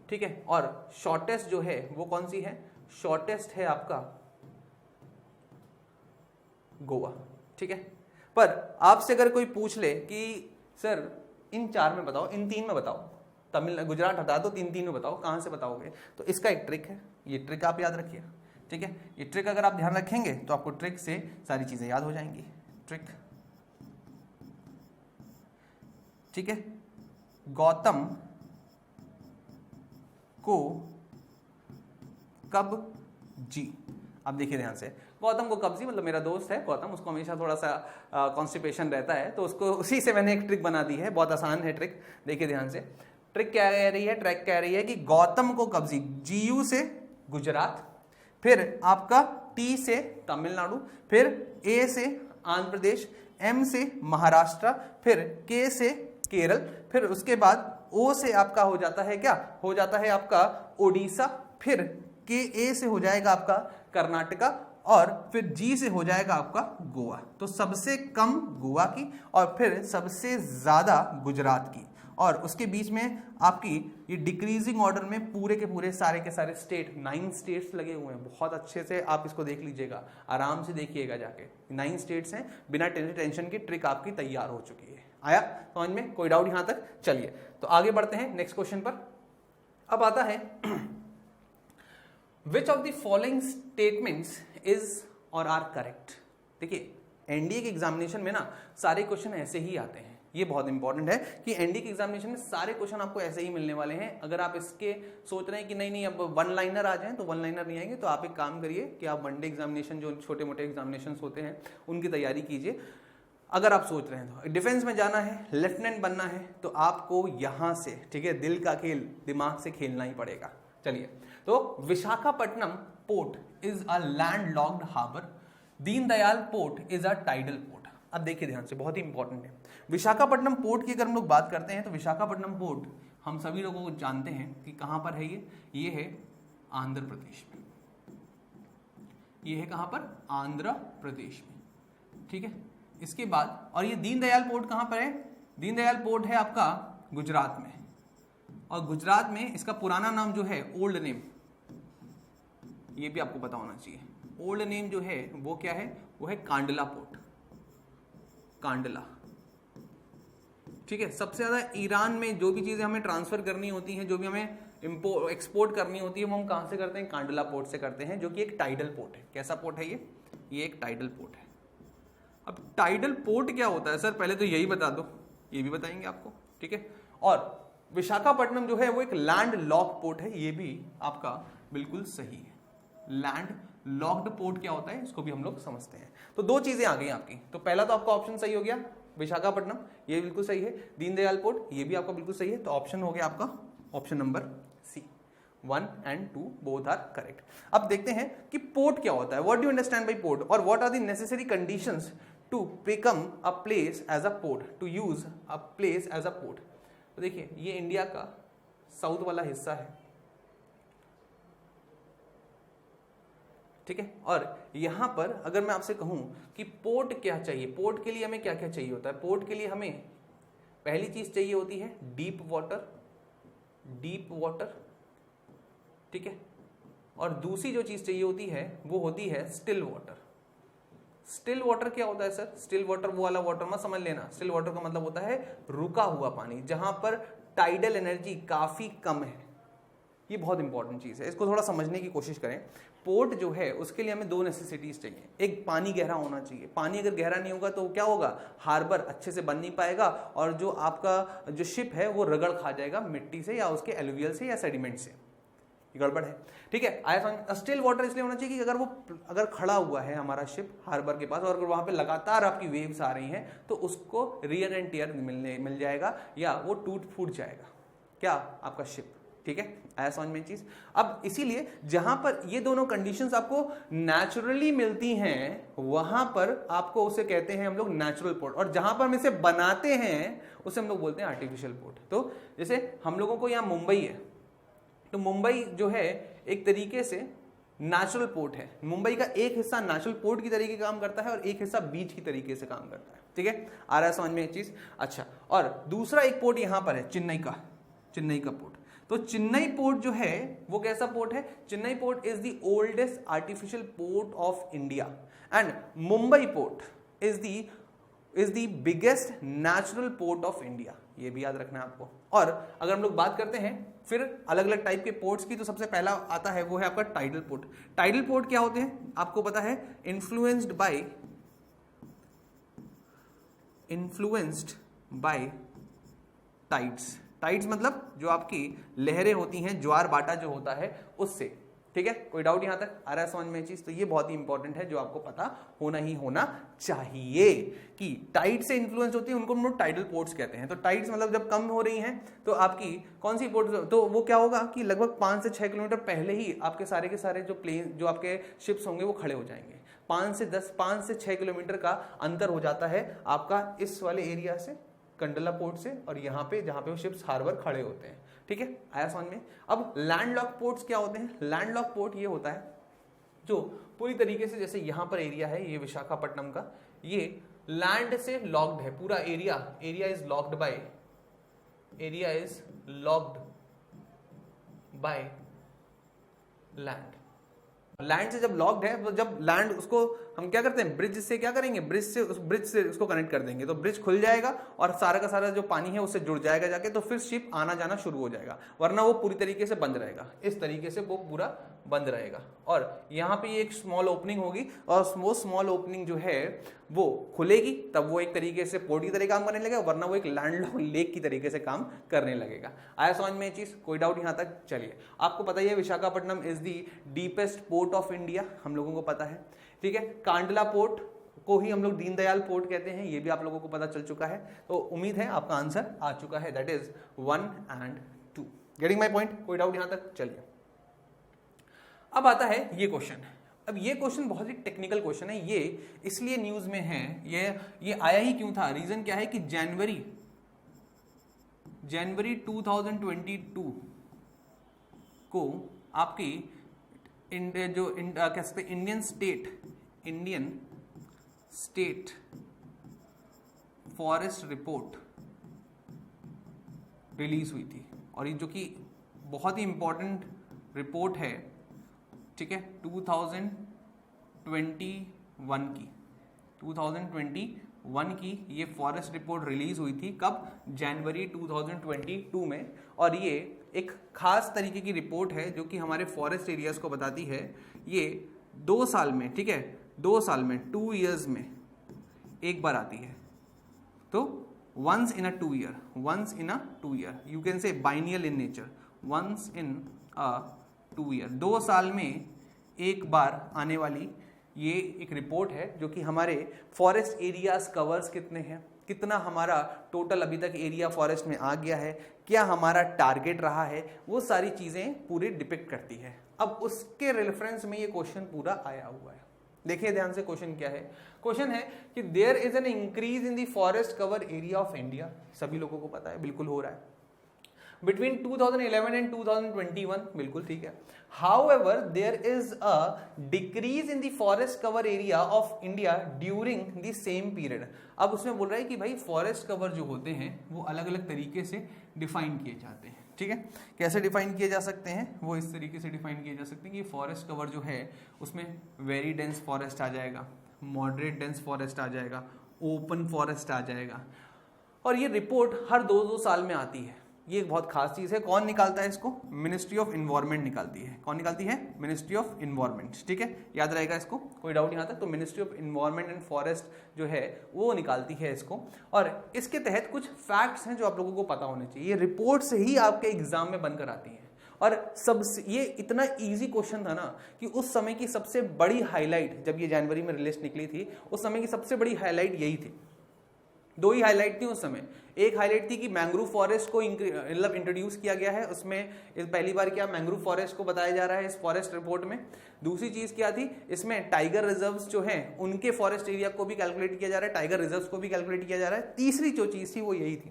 ठीक है। और शॉर्टेस्ट जो है वो कौन सी है, शॉर्टेस्ट है आपका गोवा, ठीक है। पर आपसे अगर कोई पूछ ले कि सर इन 4 में बताओ, इन 3 में बताओ, गुजरात हटा दो, 3 में बताओ, कहां से बताओगे, तो इसका एक ट्रिक है, ये ट्रिक आप याद रखिए, ठीक है। ये ट्रिक अगर आप ध्यान रखेंगे तो आपको ट्रिक से सारी चीजें याद हो जाएंगी। ट्रिक, ठीक है। गौतम को कब जी, अब देखिए ध्यान से, गौतम को कब जी मतलब मेरा दोस्त है गौतम, उसको हमेशा थोड़ा सा कॉन्स्टिपेशन रहता है, तो उसको उसी से मैंने एक ट्रिक बना दी है, बहुत आसान है ट्रिक। देखिए ध्यान से, ट्रिक क्या कह रही है, ट्रिक कह रही है कि गौतम को कब जी, GU से गुजरात, फिर आपका T से तमिलनाडु, फिर A से आंध्र प्रदेश, M से महाराष्ट्र, फिर K से केरल, फिर उसके बाद O से आपका हो जाता है क्या, हो जाता है आपका ओडिशा, फिर KA से हो जाएगा आपका कर्नाटका, और फिर G से हो जाएगा आपका गोवा। तो सबसे कम गोवा की और फिर सबसे ज्यादा गुजरात की। और उसके बीच में आपकी ये डिक्रीजिंग ऑर्डर में पूरे के पूरे सारे के सारे स्टेट 9 स्टेट्स लगे हुए हैं। बहुत अच्छे से आप इसको देख लीजिएगा, आराम से देखिएगा जाके, 9 स्टेट्स हैं, बिना टेंशन की ट्रिक आपकी तैयार हो चुकी है। आया समझ में? कोई डाउट यहां तक? चलिए तो आगे बढ़ते हैं नेक्स्ट क्वेश्चन पर। अब आता है विच of the following statements is और आर करेक्ट। देखिए एनडीए के एग्जामिनेशन में ना सारे क्वेश्चन ऐसे ही आते हैं, ये बहुत इंपॉर्टेंट है कि एनडीए के एग्जामिनेशन में सारे क्वेश्चन आपको ऐसे ही मिलने वाले हैं। अगर आप इसके सोच रहे हैं कि नहीं अब वन लाइनर आ जाएं, तो वन लाइनर नहीं आएंगे, तो आप एक काम करिए कि आप वनडे एग्जामिनेशन जो छोटे मोटे एग्जामिनेशन होते हैं उनकी तैयारी कीजिए। अगर आप सोच रहे हैं तो डिफेंस में जाना है, लेफ्टिनेंट बनना है, तो आपको यहां से, ठीक है, दिल का खेल दिमाग से खेलना ही पड़ेगा। चलिए तो Visakhapatnam port is a landlocked harbour, Deendayal port is a tidal port. अब देखिए ध्यान से, बहुत ही इंपॉर्टेंट है। विशाखापट्टनम पोर्ट की अगर हम लोग बात करते हैं तो विशाखापट्टनम पोर्ट हम सभी लोगों को जानते हैं कि कहां पर है। ये है आंध्र प्रदेश में। ये है कहां पर? आंध्र प्रदेश में, ठीक है। इसके बाद और ये दीनदयाल पोर्ट कहां पर है? दीनदयाल पोर्ट है आपका गुजरात में, और गुजरात में इसका पुराना नाम जो है, ओल्ड नेम, ये भी आपको पता होना चाहिए। ओल्ड नेम जो है वो क्या है? वो है कांडला पोर्ट, कांडला, ठीक है। सबसे ज्यादा ईरान में जो भी चीजें हमें ट्रांसफर करनी होती हैं, जो भी हमें एक्सपोर्ट करनी होती है, वो हम कहां से करते हैं? कांडला पोर्ट से करते हैं, जो कि एक टाइडल पोर्ट है। कैसा पोर्ट है ये एक टाइडल पोर्ट है। अब टाइडल पोर्ट क्या होता है सर? पहले तो यही बता दो, ये भी बताएंगे आपको, ठीक है। और विशाखापट्टनम जो है वो एक लैंड लॉक पोर्ट है, ये भी आपका बिल्कुल सही है। लैंड लॉक्ड पोर्ट क्या होता है इसको भी हम लोग समझते हैं। तो दो चीजें आ गई आपकी। तो पहला तो आपका ऑप्शन सही हो गया, विशाखापट्टनम, ये बिल्कुल सही है। दीनदयाल पोर्ट, ये भी आपका बिल्कुल सही है। तो ऑप्शन हो गया आपका option number C, 1 and 2 both are correct. अब देखते हैं कि पोर्ट क्या होता है। What do you understand by port, और what are the necessary conditions to become a place as a port, to use a place as a port. तो देखिए ये इंडिया का साउथ वाला हिस्सा है, ठीक है। और यहां पर अगर मैं आपसे कहूं कि पोर्ट क्या चाहिए, पोर्ट के लिए हमें क्या क्या चाहिए होता है? पोर्ट के लिए हमें पहली चीज चाहिए होती है डीप वाटर, डीप वाटर, ठीक है। और दूसरी जो चीज चाहिए होती है वो होती है स्टिल वाटर। स्टिल वाटर क्या होता है सर? स्टिल वाटर वो वाला वाटर मत समझ लेना। स्टिल वाटर का मतलब होता है रुका हुआ पानी, जहां पर टाइडल एनर्जी काफी कम है। ये बहुत इंपॉर्टेंट चीज है, इसको थोड़ा समझने की कोशिश करें। पोर्ट जो है उसके लिए हमें दो नेसेसिटीज चाहिए। एक, पानी गहरा होना चाहिए। पानी अगर गहरा नहीं होगा तो क्या होगा? हार्बर अच्छे से बन नहीं पाएगा, और जो आपका जो शिप है वो रगड़ खा जाएगा मिट्टी से या उसके एलुवियल से या सेडिमेंट से। गड़बड़ है, ठीक है। आया स्टिल वाटर इसलिए होना चाहिए कि अगर खड़ा हुआ है हमारा शिप हार्बर के पास, और अगर वहां पे लगातार आपकी वेव्स आ रही हैं, तो उसको रियर एंड टियर मिल जाएगा, या वो टूट फूट जाएगा क्या आपका शिप, ठीक है। आया समझ में चीज। अब इसीलिए जहां पर ये दोनों कंडीशंस आपको नेचुरली मिलती हैं, वहां पर आपको उसे कहते हैं हम लोग नेचुरल पोर्ट, और जहां पर हम इसे बनाते हैं उसे हम लोग बोलते हैं आर्टिफिशियल पोर्ट। तो जैसे हम लोगों को यहाँ मुंबई है, तो मुंबई जो है एक तरीके से नेचुरल पोर्ट है। मुंबई का एक हिस्सा नेचुरल पोर्ट की तरीके काम करता है, और एक हिस्सा बीच की तरीके से काम करता है, ठीक है। आ रहा है समझ में एक चीज? अच्छा, और दूसरा एक पोर्ट यहां पर है, चेन्नई का पोर्ट। तो चेन्नई पोर्ट जो है वो कैसा पोर्ट है? Chennai port is the oldest artificial port of India, and Mumbai port is the biggest natural port of India. ये भी याद रखना है आपको। और अगर हम लोग बात करते हैं फिर अलग अलग टाइप के पोर्ट्स की, तो सबसे पहला आता है वो है आपका टाइडल पोर्ट। टाइडल पोर्ट क्या होते हैं आपको पता है? Influenced by tides. टाइड्स मतलब जो आपकी लहरें होती हैं, ज्वार बाटा जो होता है उससे, ठीक है। कोई डाउट यहां तक आ रहा है समझ में चीज? तो ये बहुत ही इंपॉर्टेंट है, जो आपको पता होना चाहिए कि टाइड से इन्फ्लुएंस होती है, उनको हम लोग टाइडल पोर्ट्स कहते हैं। तो टाइड्स मतलब जब कम हो रही हैं तो आपकी कौन सी पोर्ट, तो वो क्या होगा कि लगभग 5 से 6 किलोमीटर पहले ही आपके सारे के सारे जो आपके शिप्स होंगे वो खड़े हो जाएंगे। 5 से 6 किलोमीटर का अंतर हो जाता है आपका इस वाले एरिया से, कंडला पोर्ट से, और यहाँ पे जहां पे वो शिप्स हार्बर खड़े होते हैं, ठीक है। आया समझ में? अब लैंडलॉक पोर्ट्स क्या होते हैं? लैंडलॉक पोर्ट ये होता है जो पूरी तरीके से, जैसे यहां पर एरिया है ये विशाखापट्टनम का, ये लैंड से लॉक्ड है पूरा area is locked by area is locked by land. Land से जब लॉक्ड है तो जब लैंड उसको हम क्या करते हैं, ब्रिज से क्या करेंगे, ब्रिज से उसको कनेक्ट कर देंगे तो ब्रिज खुल जाएगा और सारा का सारा जो पानी है उससे जुड़ जाएगा जाके, तो फिर शिप आना जाना शुरू हो जाएगा, वरना वो पूरी तरीके से बंद रहेगा। इस तरीके से वो पूरा बंद रहेगा और यहाँ पे एक स्मॉल ओपनिंग होगी और वो स्मॉल ओपनिंग जो है वो खुलेगी, तब वो एक तरीके से पोर्ट की तरह काम करने लगेगा, वरना वो एक लैंड लेक की तरीके से काम करने लगेगा। आया समझ में ये चीज, कोई डाउट यहाँ तक? चलिए, आपको पता ही है Visakhapatnam is the deepest port of India, हम लोगों को पता है, ठीक है। कांडला पोर्ट को ही हम लोग दीनदयाल पोर्ट कहते हैं, ये भी आप लोगों को पता चल चुका है। तो उम्मीद है आपका आंसर आ चुका है, that is 1 and 2। Getting my point? कोई डाउट यहाँ तक? चलिए, अब आता है ये क्वेश्चन। अब ये क्वेश्चन बहुत ही टेक्निकल क्वेश्चन है, ये इसलिए न्यूज में है, ये आया ही क्यों था, रीजन क्या है कि जनवरी 2022 को आपकी क्या सकते Indian state forest report release हुई थी, और ये जो कि बहुत ही इंपॉर्टेंट रिपोर्ट है, ठीक है, 2021 की ये फॉरेस्ट रिपोर्ट रिलीज हुई थी। कब? जनवरी 2022 में। और ये एक खास तरीके की रिपोर्ट है जो कि हमारे फॉरेस्ट एरियाज को बताती है। ये 2 साल में, ठीक है, 2 साल में 2 years में एक बार आती है, तो once in a 2 year, you can say biennial in nature, once in a 2 year, 2 साल में एक बार आने वाली ये एक रिपोर्ट है जो कि हमारे फॉरेस्ट एरियाज कवर्स कितने हैं, कितना हमारा टोटल अभी तक एरिया फॉरेस्ट में आ गया है, क्या हमारा टारगेट रहा है, वो सारी चीजें पूरी डिपिक्ट करती है। अब उसके रेफरेंस में ये क्वेश्चन पूरा आया हुआ है। देखिए ध्यान से, क्वेश्चन क्या है? क्वेश्चन है कि there is an increase in the forest cover area of India, सभी लोगों को पता है, बिल्कुल हो रहा है, बिटवीन 2011 एंड 2021, बिल्कुल ठीक है। However there is a decrease in the forest cover area of India during the same period. अब उसमें बोल रहा है कि भाई फॉरेस्ट कवर जो होते हैं वो अलग अलग तरीके से डिफाइन किए जाते हैं, ठीक है। कैसे डिफाइन किए जा सकते हैं? वो इस तरीके से डिफाइन किए जा सकते हैं कि फॉरेस्ट कवर जो है उसमें वेरी डेंस फॉरेस्ट आ जाएगा, मॉडरेट डेंस फॉरेस्ट आ जाएगा, ओपन फॉरेस्ट आ जाएगा, और ये रिपोर्ट हर 2-2 साल में आती है। ये एक बहुत खास चीज है। कौन निकालता है इसको? मिनिस्ट्री ऑफ इन्वायरमेंट निकालती है। कौन निकालती है? मिनिस्ट्री ऑफ इन्वायरमेंट, ठीक है, याद रहेगा इसको, कोई डाउट यहाँ तक? तो ministry of environment and forest जो है वो निकालती है इसको, और इसके तहत कुछ फैक्ट्स हैं जो आप लोगों को पता होने चाहिए। ये रिपोर्ट से ही आपके एग्जाम में बनकर आती है, और सबसे ये इतना इजी क्वेश्चन था ना कि उस समय की सबसे बड़ी हाईलाइट, जब ये जनवरी में लिस्ट निकली थी, उस समय की सबसे बड़ी हाईलाइट यही थी। 2 ही हाईलाइट थी उस समय। एक हाईलाइट थी कि मैंग्रोव फॉरेस्ट को मतलब इंट्रोड्यूस किया गया है, उसमें पहली बार क्या मैंग्रोव फॉरेस्ट को बताया जा रहा है इस फॉरेस्ट रिपोर्ट में। दूसरी चीज क्या थी, इसमें टाइगर रिजर्व्स जो हैं उनके फॉरेस्ट एरिया को भी कैलकुलेट किया जा रहा है, टाइगर रिजर्व्स को भी कैलकुलेट किया जा रहा है। तीसरी जो चीज थी वो यही थी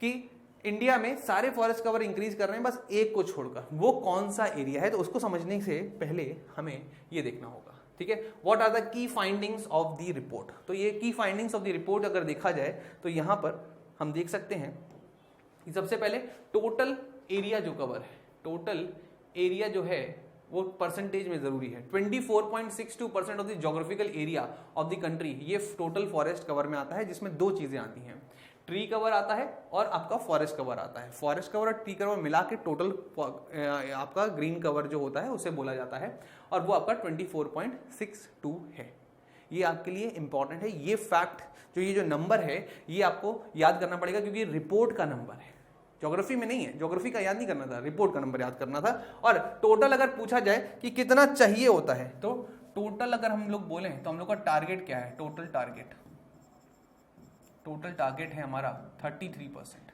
कि इंडिया में सारे फॉरेस्ट कवर इंक्रीज कर रहे हैं, बस एक को छोड़कर। वो कौन सा एरिया है, तो उसको समझने से पहले हमें ये देखना होगा, ठीक है, what are the key findings of the report. तो ये की फाइंडिंग्स ऑफ द रिपोर्ट अगर देखा जाए तो यहां पर हम देख सकते हैं कि सबसे पहले टोटल एरिया जो कवर है, टोटल एरिया जो है वो परसेंटेज में जरूरी है। 24.62% of the geographical area of the country ये टोटल फॉरेस्ट कवर में आता है, जिसमें 2 चीजें आती हैं, ट्री कवर आता है और आपका फॉरेस्ट कवर आता है। फॉरेस्ट कवर और ट्री कवर मिला के टोटल आपका ग्रीन कवर जो होता है उसे बोला जाता है, और वो आपका 24.62 है। ये आपके लिए इंपॉर्टेंट है। ये फैक्ट ये जो नंबर है ये आपको याद करना पड़ेगा, क्योंकि रिपोर्ट का नंबर है, ज्योग्राफी में नहीं है। ज्योग्राफी का याद नहीं करना था, रिपोर्ट का नंबर याद करना था। और टोटल अगर पूछा जाए कि कितना चाहिए होता है, तो टोटल अगर हम लोग बोले तो हम लोग का टारगेट क्या है? टोटल टारगेट है हमारा 33%,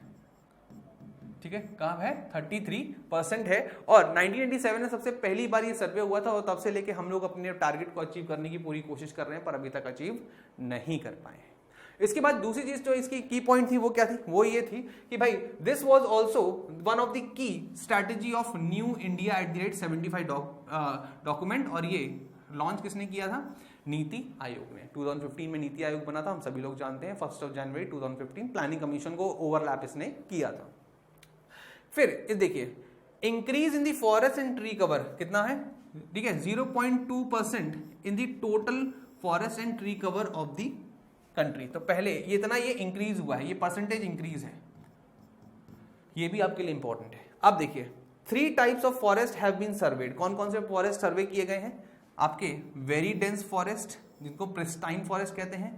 ठीक है, कहाँ है? 33% है। और 1997 में सबसे पहली बार ये सर्वे हुआ था, और तब से लेके हम लोग अपने टारगेट को अचीव करने की पूरी कोशिश कर रहे हैं, पर अभी तक अचीव नहीं कर पाए हैं। इसके बाद दूसरी चीज जो इसकी की पॉइंट थी वो क्या थी? वो ये थी कि भाई this was also one of the key strategy of new India at the rate 75 document, और ये लॉन्च किसने किया था? नीति आयोग ने। 2015 में नीति आयोग बना था, हम सभी लोग जानते हैं। 1 जनवरी 2015 प्लानिंग कमीशन को ओवरलैप इसने किया था। फिर ये देखिए, increase in the forest and tree cover कितना है, ठीक है, 0.2% in the total forest and tree cover of the country. तो पहले ये इतना ये इंक्रीज हुआ है, ये परसेंटेज इंक्रीज है, ये भी आपके लिए इंपॉर्टेंट है। अब देखिए 3 types of forest have been surveyed. कौन कौन से फॉरेस्ट सर्वे किए गए हैं आपके, वेरी डेंस फॉरेस्ट जिनको प्रिस्टाइन फॉरेस्ट कहते हैं,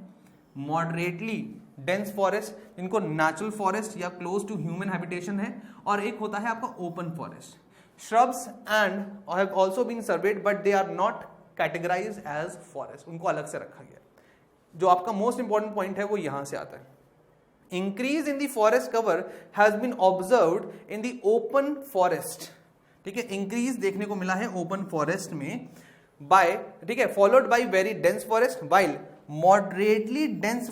मॉडरेटली डेंस फॉरेस्ट जिनको नेचुरल फॉरेस्ट या क्लोज टू ह्यूमन हैबिटेशन है, और एक होता है आपका open forest. Shrubs and have also been surveyed but they are not categorised as forest, उनको अलग से रखा गया। जो आपका मोस्ट इंपॉर्टेंट पॉइंट है वो यहां से आता है, increase in the forest cover has been observed in the open forest, ठीक है, इंक्रीज देखने को मिला है ओपन फॉरेस्ट में बाय, ठीक है, followed by very dense forest, while moderately dense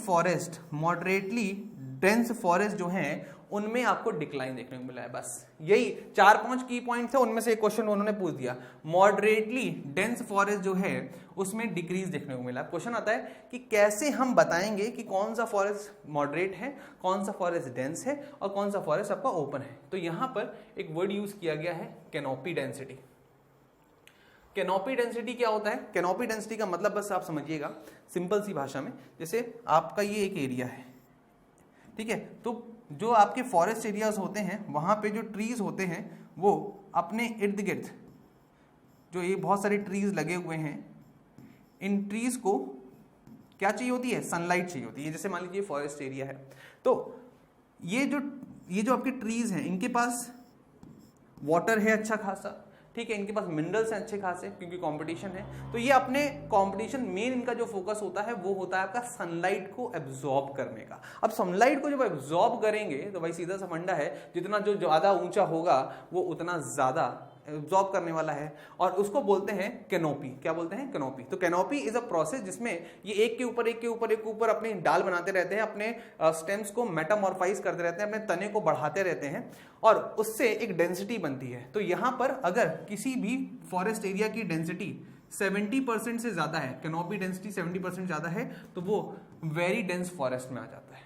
forest जो है उनमें आपको डिक्लाइन देखने को मिला है। बस यही 4-5 की पॉइंट थे, उनमें से एक क्वेश्चन उन्होंने पूछ दिया, मॉडरेटली डेंस फॉरेस्ट जो है उसमें डिक्रीज देखने को मिला। क्वेश्चन आता है कि कैसे हम बताएंगे कि कौन सा फॉरेस्ट मॉडरेट है, कौन सा फॉरेस्ट डेंस है और कौन सा फॉरेस्ट आपका ओपन है। तो यहां पर एक वर्ड यूज किया गया है कैनोपी डेंसिटी। कैनोपी डेंसिटी क्या होता है, कैनोपी डेंसिटी का मतलब बस आप समझिएगा सिंपल सी भाषा में, जैसे आपका ये एक एरिया है, ठीक है, तो जो आपके फॉरेस्ट एरियाज होते हैं वहां पे जो ट्रीज होते हैं वो अपने इर्द गिर्द जो ये बहुत सारे ट्रीज लगे हुए हैं, इन ट्रीज को क्या चाहिए होती है, सनलाइट चाहिए होती है। जैसे मान लीजिए फॉरेस्ट एरिया है, तो ये जो आपके ट्रीज हैं इनके पास वाटर है अच्छा खासा, ठीक है, इनके पास मिनरल्स हैं अच्छे खासे क्योंकि कंपटीशन है। तो ये अपने कंपटीशन मेन इनका जो फोकस होता है वो होता है आपका सनलाइट को एब्जॉर्ब करने का। अब सनलाइट को जब एब्जॉर्ब करेंगे तो भाई सीधा सा फंडा है, जितना जो ज्यादा ऊंचा होगा वो उतना ज्यादा एब्जॉर्ब करने वाला है, और उसको बोलते हैं कैनोपी। क्या बोलते हैं, कैनोपी। तो कैनोपी इज अ प्रोसेस जिसमें ये एक के ऊपर अपने डाल बनाते रहते हैं, अपने स्टेम्स को मेटामॉर्फाइज करते रहते हैं, अपने तने को बढ़ाते रहते हैं और उससे एक डेंसिटी बनती है। तो यहां पर अगर किसी भी फॉरेस्ट एरिया की डेंसिटी 70% से ज्यादा है, कैनोपी डेंसिटी 70% ज्यादा है, तो वो वेरी डेंस फॉरेस्ट में आ जाता है।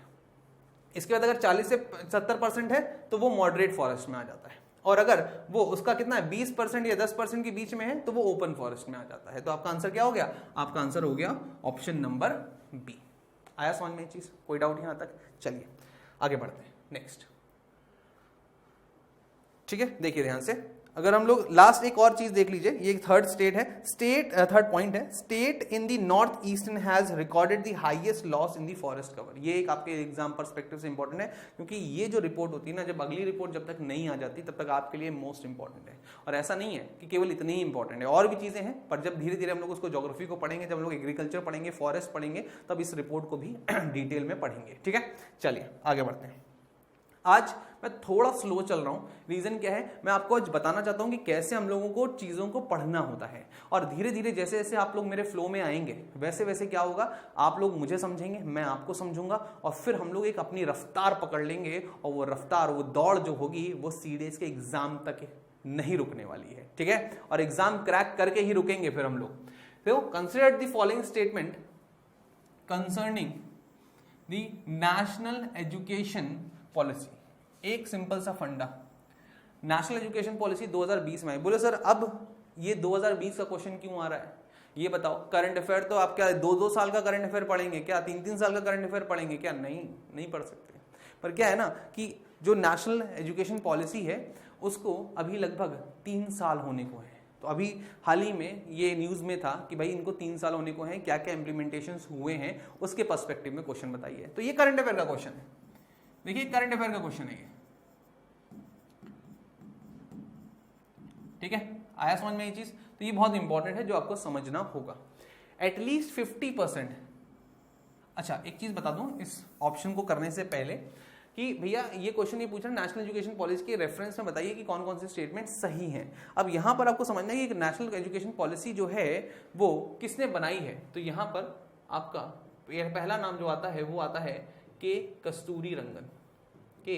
इसके बाद अगर 40 से 70% है तो वो मॉडरेट फॉरेस्ट में आ जाता है, और अगर वो उसका कितना है 20% या 10% के बीच में है तो वो ओपन फॉरेस्ट में आ जाता है। तो आपका आंसर क्या हो गया, आपका आंसर हो गया ऑप्शन नंबर बी। आया समझ में ये चीज, कोई डाउट यहां तक? चलिए आगे बढ़ते हैं नेक्स्ट, ठीक है। देखिए ध्यान से, अगर हम लोग लास्ट एक और चीज देख लीजिए, ये थर्ड स्टेट है, थर्ड पॉइंट है, state in the north eastern has recorded the highest loss in the forest cover. ये एक आपके एग्जाम पर्सपेक्टिव से इंपॉर्टेंट है, क्योंकि ये जो रिपोर्ट होती है ना, जब अगली रिपोर्ट जब तक नहीं आ जाती तब तक आपके लिए मोस्ट इंपॉर्टेंट है। और ऐसा नहीं है कि केवल इतनी ही इंपॉर्टेंट है, और भी चीजें हैं, पर जब धीरे धीरे हम लोग उसको ज्योग्राफी को पढ़ेंगे, जब हम लोग एग्रीकल्चर पढ़ेंगे, फॉरेस्ट पढ़ेंगे, तब इस रिपोर्ट को भी डिटेल में पढ़ेंगे, ठीक है। चलिए आगे बढ़ते हैं। आज मैं थोड़ा स्लो चल रहा हूं, रीजन क्या है, मैं आपको आज बताना चाहता हूं कि कैसे हम लोगों को चीजों को पढ़ना होता है, और धीरे धीरे जैसे जैसे आप लोग मेरे फ्लो में आएंगे वैसे वैसे क्या होगा, आप लोग मुझे समझेंगे, मैं आपको समझूंगा, और फिर हम लोग एक अपनी रफ्तार पकड़ लेंगे, और वो रफ्तार, वो दौड़ जो होगी वो सीडीएस के एग्जाम तक नहीं रुकने वाली है, ठीक है, और एग्जाम क्रैक करके ही रुकेंगे फिर हम लोग। तो consider the following statement concerning the national education policy. एक सिंपल सा फंडा, नेशनल एजुकेशन पॉलिसी 2020 में आई। बोले सर अब ये 2020 का क्वेश्चन क्यों आ रहा है, ये बताओ। करंट अफेयर तो आप क्या 2-2 साल का करंट अफेयर पढ़ेंगे क्या, 3-3 साल का करंट अफेयर पढ़ेंगे क्या? नहीं पढ़ सकते। पर क्या है ना कि जो नेशनल एजुकेशन पॉलिसी है उसको अभी लगभग 3 साल होने को है। तो अभी हाल ही में ये न्यूज में था कि भाई इनको 3 साल होने को हैं, क्या क्या इंप्लीमेंटेशन हुए हैं उसके पर्सपेक्टिव में क्वेश्चन बताइए। तो ये करंट अफेयर का क्वेश्चन है, देखिए करंट अफेयर का क्वेश्चन है ये, ठीक है। आया समझ में ये चीज? तो ये बहुत इंपॉर्टेंट है जो आपको समझना होगा। एटलीस्ट 50%। अच्छा एक चीज बता दूं इस ऑप्शन को करने से पहले कि भैया ये क्वेश्चन ये पूछ रहा है नेशनल एजुकेशन पॉलिसी के रेफरेंस में बताइए कि कौन कौन से स्टेटमेंट सही हैं। अब यहां पर आपको समझना है कि नेशनल एजुकेशन पॉलिसी जो है वो किसने बनाई है। तो यहां पर आपका पहला नाम जो आता है वो आता है के कस्तूरी रंगन, के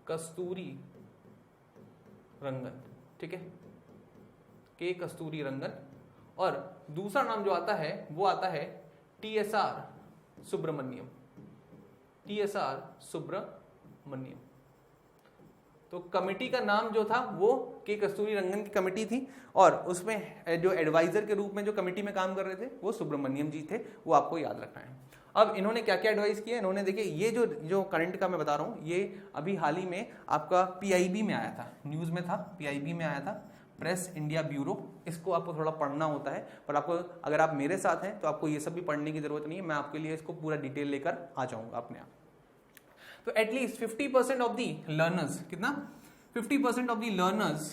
कस्तूरी रंगन, ठीक है, के कस्तूरी रंगन। और दूसरा नाम जो आता है वो आता है टीएसआर सुब्रमण्यम, टीएसआर सुब्रमण्यम। तो कमेटी का नाम जो था वो के कस्तूरी रंगन की कमेटी थी, और उसमें जो एडवाइजर के रूप में जो कमेटी में काम कर रहे थे वो सुब्रमण्यम जी थे, वो आपको याद रखना है। अब इन्होंने क्या क्या एडवाइस किया, इन्होंने देखिए ये जो करंट का मैं बता रहा हूँ, ये अभी हाल ही में आपका पीआईबी में आया था, न्यूज़ में था, पीआईबी में आया था, प्रेस इंडिया ब्यूरो। इसको आपको थोड़ा पढ़ना होता है, पर आपको अगर आप मेरे साथ हैं तो आपको ये सब भी पढ़ने की जरूरत नहीं है, मैं आपके लिए इसको पूरा डिटेल लेकर आ जाऊंगा अपने आप। तो एटलीस्ट 50% ऑफ दी लर्नर्स, कितना 50% of the learners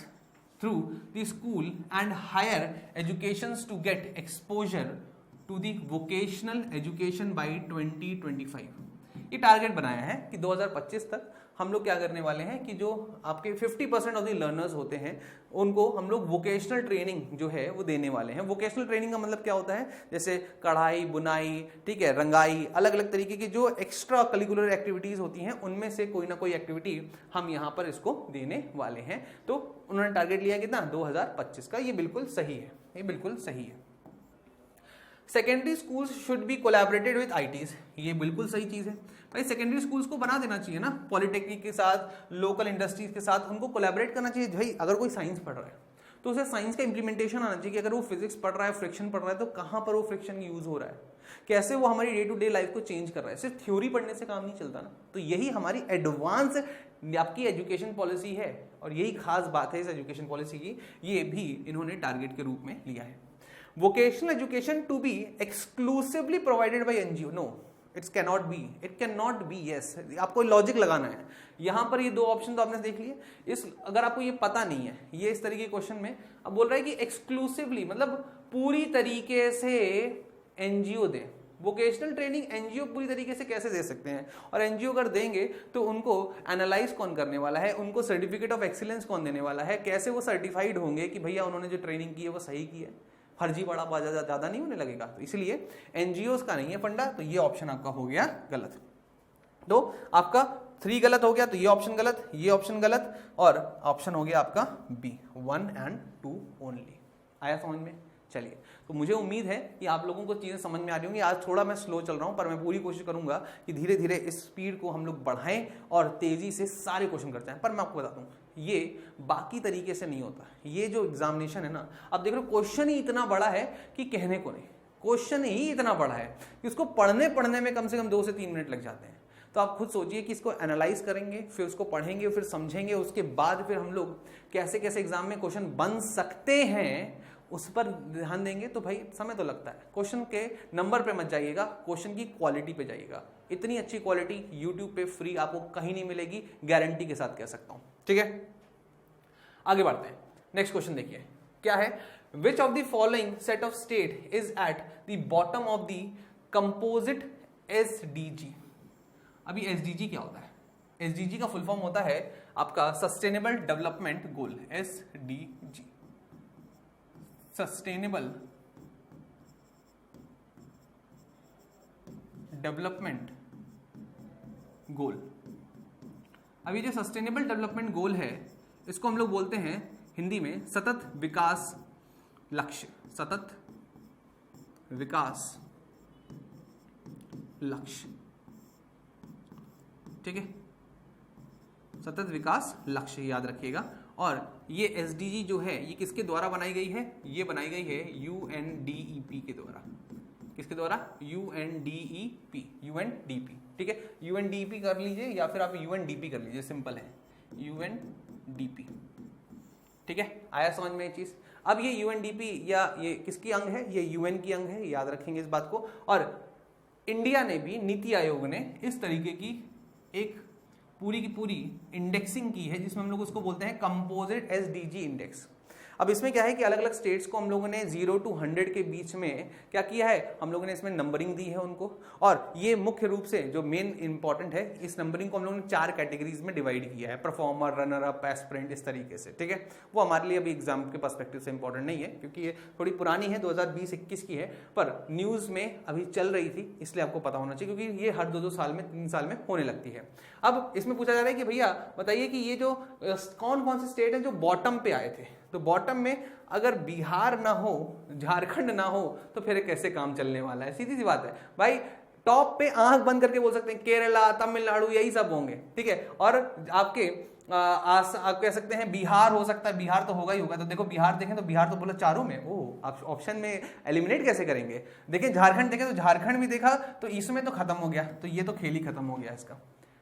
through the school and higher education to get exposure to the vocational education by 2025। ये टारगेट बनाया है कि 2025 तक हम लोग क्या करने वाले हैं कि जो आपके 50% ऑफ द लर्नर्स होते हैं उनको हम लोग वोकेशनल ट्रेनिंग जो है वो देने वाले हैं। वोकेशनल ट्रेनिंग का मतलब क्या होता है, जैसे कढ़ाई, बुनाई, ठीक है, रंगाई, अलग अलग तरीके की जो एक्स्ट्रा करिकुलर एक्टिविटीज होती हैं उनमें से कोई ना कोई एक्टिविटी हम यहाँ पर इसको देने वाले हैं। तो उन्होंने टारगेट लिया कितना, 2025 का। ये बिल्कुल सही है, ये बिल्कुल सही है। Secondary schools should be collaborated with ITs, ये बिल्कुल सही चीज है भाई। सेकेंडरी स्कूल्स को बना देना चाहिए ना, पॉलिटेक्निक के साथ, लोकल इंडस्ट्रीज के साथ उनको कोलैबोरेट करना चाहिए। भाई अगर कोई साइंस पढ़ रहा है तो उसे साइंस का इंप्लीमेंटेशन आना चाहिए कि अगर वो फिजिक्स पढ़ रहा है, फ्रिक्शन पढ़ रहा है, तो कहाँ पर वो फ्रिक्शन यूज हो रहा है, कैसे वो हमारी डे टू डे लाइफ को चेंज कर रहा है। सिर्फ थ्योरी पढ़ने से काम नहीं चलता ना। तो यही हमारी एडवांस आपकी एजुकेशन पॉलिसी है, और यही खास बात है इस एजुकेशन पॉलिसी की, ये भी इन्होंने टारगेट के रूप में लिया है। Vocational education to be exclusively provided by NGO, no, it cannot be, it cannot be, yes, आपको लॉजिक लगाना है। यहाँ पर ये दो ऑप्शन तो आपने देख लिए, इस अगर आपको ये पता नहीं है, ये इस तरीके के क्वेश्चन में अब बोल रहा है कि एक्सक्लूसिवली मतलब पूरी तरीके से एनजीओ दे। वोकेशनल ट्रेनिंग एनजीओ पूरी तरीके से कैसे दे सकते हैं, और एनजीओ अगर देंगे तो उनको एनालाइज कौन करने वाला है, उनको सर्टिफिकेट ऑफ एक्सीलेंस कौन देने वाला है, कैसे वो सर्टिफाइड होंगे कि भैया उन्होंने जो ट्रेनिंग की है वो सही की है, फर्जी बड़ा ज्यादा नहीं होने लगेगा। तो इसलिए एनजीओ का नहीं है फंडा, तो ये ऑप्शन आपका हो गया गलत। तो आपका 3 गलत हो गया, तो ये ऑप्शन गलत, ये ऑप्शन गलत, और ऑप्शन हो गया आपका बी, 1 and 2 ओनली। आया समझ में? चलिए, तो मुझे उम्मीद है कि आप लोगों को चीजें समझ में आ रही होंगी। आज थोड़ा मैं स्लो चल रहा हूं, पर मैं पूरी कोशिश करूंगा कि धीरे धीरे इस स्पीड को हम लोग बढ़ाएं और तेजी से सारे क्वेश्चन करते हैं। पर मैं आपको बता दूं, ये बाकी तरीके से नहीं होता। ये जो एग्जामिनेशन है ना, अब देख रहे हो क्वेश्चन ही इतना बड़ा है कि कहने को नहीं, क्वेश्चन ही इतना बड़ा है कि उसको पढ़ने में कम से कम 2 से 3 मिनट लग जाते हैं। तो आप खुद सोचिए कि इसको एनालाइज करेंगे, फिर उसको पढ़ेंगे, फिर समझेंगे, उसके बाद फिर हम लोग कैसे कैसे एग्जाम में क्वेश्चन बन सकते हैं उस पर ध्यान देंगे। तो भाई समय तो लगता है। क्वेश्चन के नंबर पे मत जाइएगा, क्वेश्चन की क्वालिटी पे जाइएगा। इतनी अच्छी क्वालिटी यूट्यूब पे फ्री आपको कहीं नहीं मिलेगी, गारंटी के साथ कह सकता हूं। ठीक है, आगे बढ़ते हैं। नेक्स्ट क्वेश्चन देखिए क्या है, विच of the following set of state is at the bottom of the composite SDG. अभी एसडीजी क्या होता है? एसडीजी का फुल फॉर्म होता है आपका sustainable development goal, SDG, sustainable development goal. अभी जो सस्टेनेबल डेवलपमेंट गोल है इसको हम लोग बोलते हैं हिंदी में सतत विकास लक्ष्य, सतत विकास लक्ष्य। ठीक है, सतत विकास लक्ष्य याद रखिएगा। और ये एसडीजी जो है ये किसके द्वारा बनाई गई है? ये बनाई गई है यूएनडीईपी के द्वारा। किसके द्वारा? यूएनडीईपी, यूएनडीपी। ठीक है, यूएनडीपी कर लीजिए या फिर आप यूएनडीपी कर लीजिए, सिंपल है, यूएनडीपी। ठीक है, आया समझ में ये चीज? अब ये यूएनडीपी या ये किसकी अंग है? ये यूएन की अंग है, याद रखेंगे इस बात को। और इंडिया ने भी, नीति आयोग ने इस तरीके की एक पूरी की पूरी इंडेक्सिंग की है जिसमें हम लोग उसको बोलते हैं कंपोजिट एसडीजी इंडेक्स। अब इसमें क्या है कि अलग अलग स्टेट्स को हम लोगों ने 0 to 100 के बीच में क्या किया है, हम लोगों ने इसमें नंबरिंग दी है उनको। और ये मुख्य रूप से जो मेन इंपॉर्टेंट है, इस नंबरिंग को हम लोगों ने 4 कैटेगरीज में डिवाइड किया है, परफॉर्मर, रनर अप, एस्पिरेंट, इस तरीके से। ठीक है, वो हमारे लिए अभी एग्जाम के पर्सपेक्टिव से इंपॉर्टेंट नहीं है क्योंकि ये थोड़ी पुरानी है, 2020-21 की है, पर न्यूज में अभी चल रही थी इसलिए आपको पता होना चाहिए क्योंकि ये हर 2-2 साल में, 3 साल में होने लगती है। अब इसमें पूछा जा रहा है कि भैया बताइए कि ये जो कौन कौन से स्टेट है जो बॉटम पे आए थे। तो बॉटम में अगर बिहार ना हो, झारखंड ना हो, तो फिर कैसे काम चलने वाला है? सीधी सी बात है भाई। टॉप पे आंख बंद करके बोल सकते हैं केरला, तमिलनाडु, यही सब होंगे। ठीक है, और आपके आप कह सकते हैं बिहार हो सकता है, बिहार तो होगा ही होगा। तो देखो बिहार देखें तो बिहार तो बोला चारों में, ओ आप ऑप्शन में एलिमिनेट कैसे करेंगे। देखें झारखंड देखें तो झारखंड भी देखा तो इसमें तो खत्म हो गया, तो ये तो खेल ही खत्म हो गया इसका,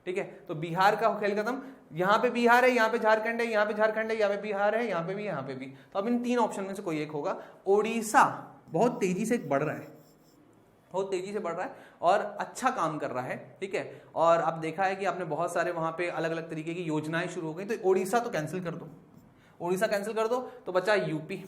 ठीक है। तो बिहार का खेल खत्म, यहाँ पे बिहार है, यहाँ पे झारखंड है, यहाँ पे झारखंड है, यहाँ पे बिहार है, यहाँ पे भी, यहाँ पे भी। तो अब इन तीन ऑप्शन में से कोई एक होगा। ओडिशा बहुत तेजी से बढ़ रहा है, बहुत तेजी से बढ़ रहा है और अच्छा काम कर रहा है, ठीक है। और आप देखा है कि आपने बहुत सारे वहां पे अलग अलग तरीके की योजनाएं शुरू हो गई। तो ओडिशा तो कैंसिल कर दो, ओडिशा कैंसिल कर दो, तो बचा यूपी।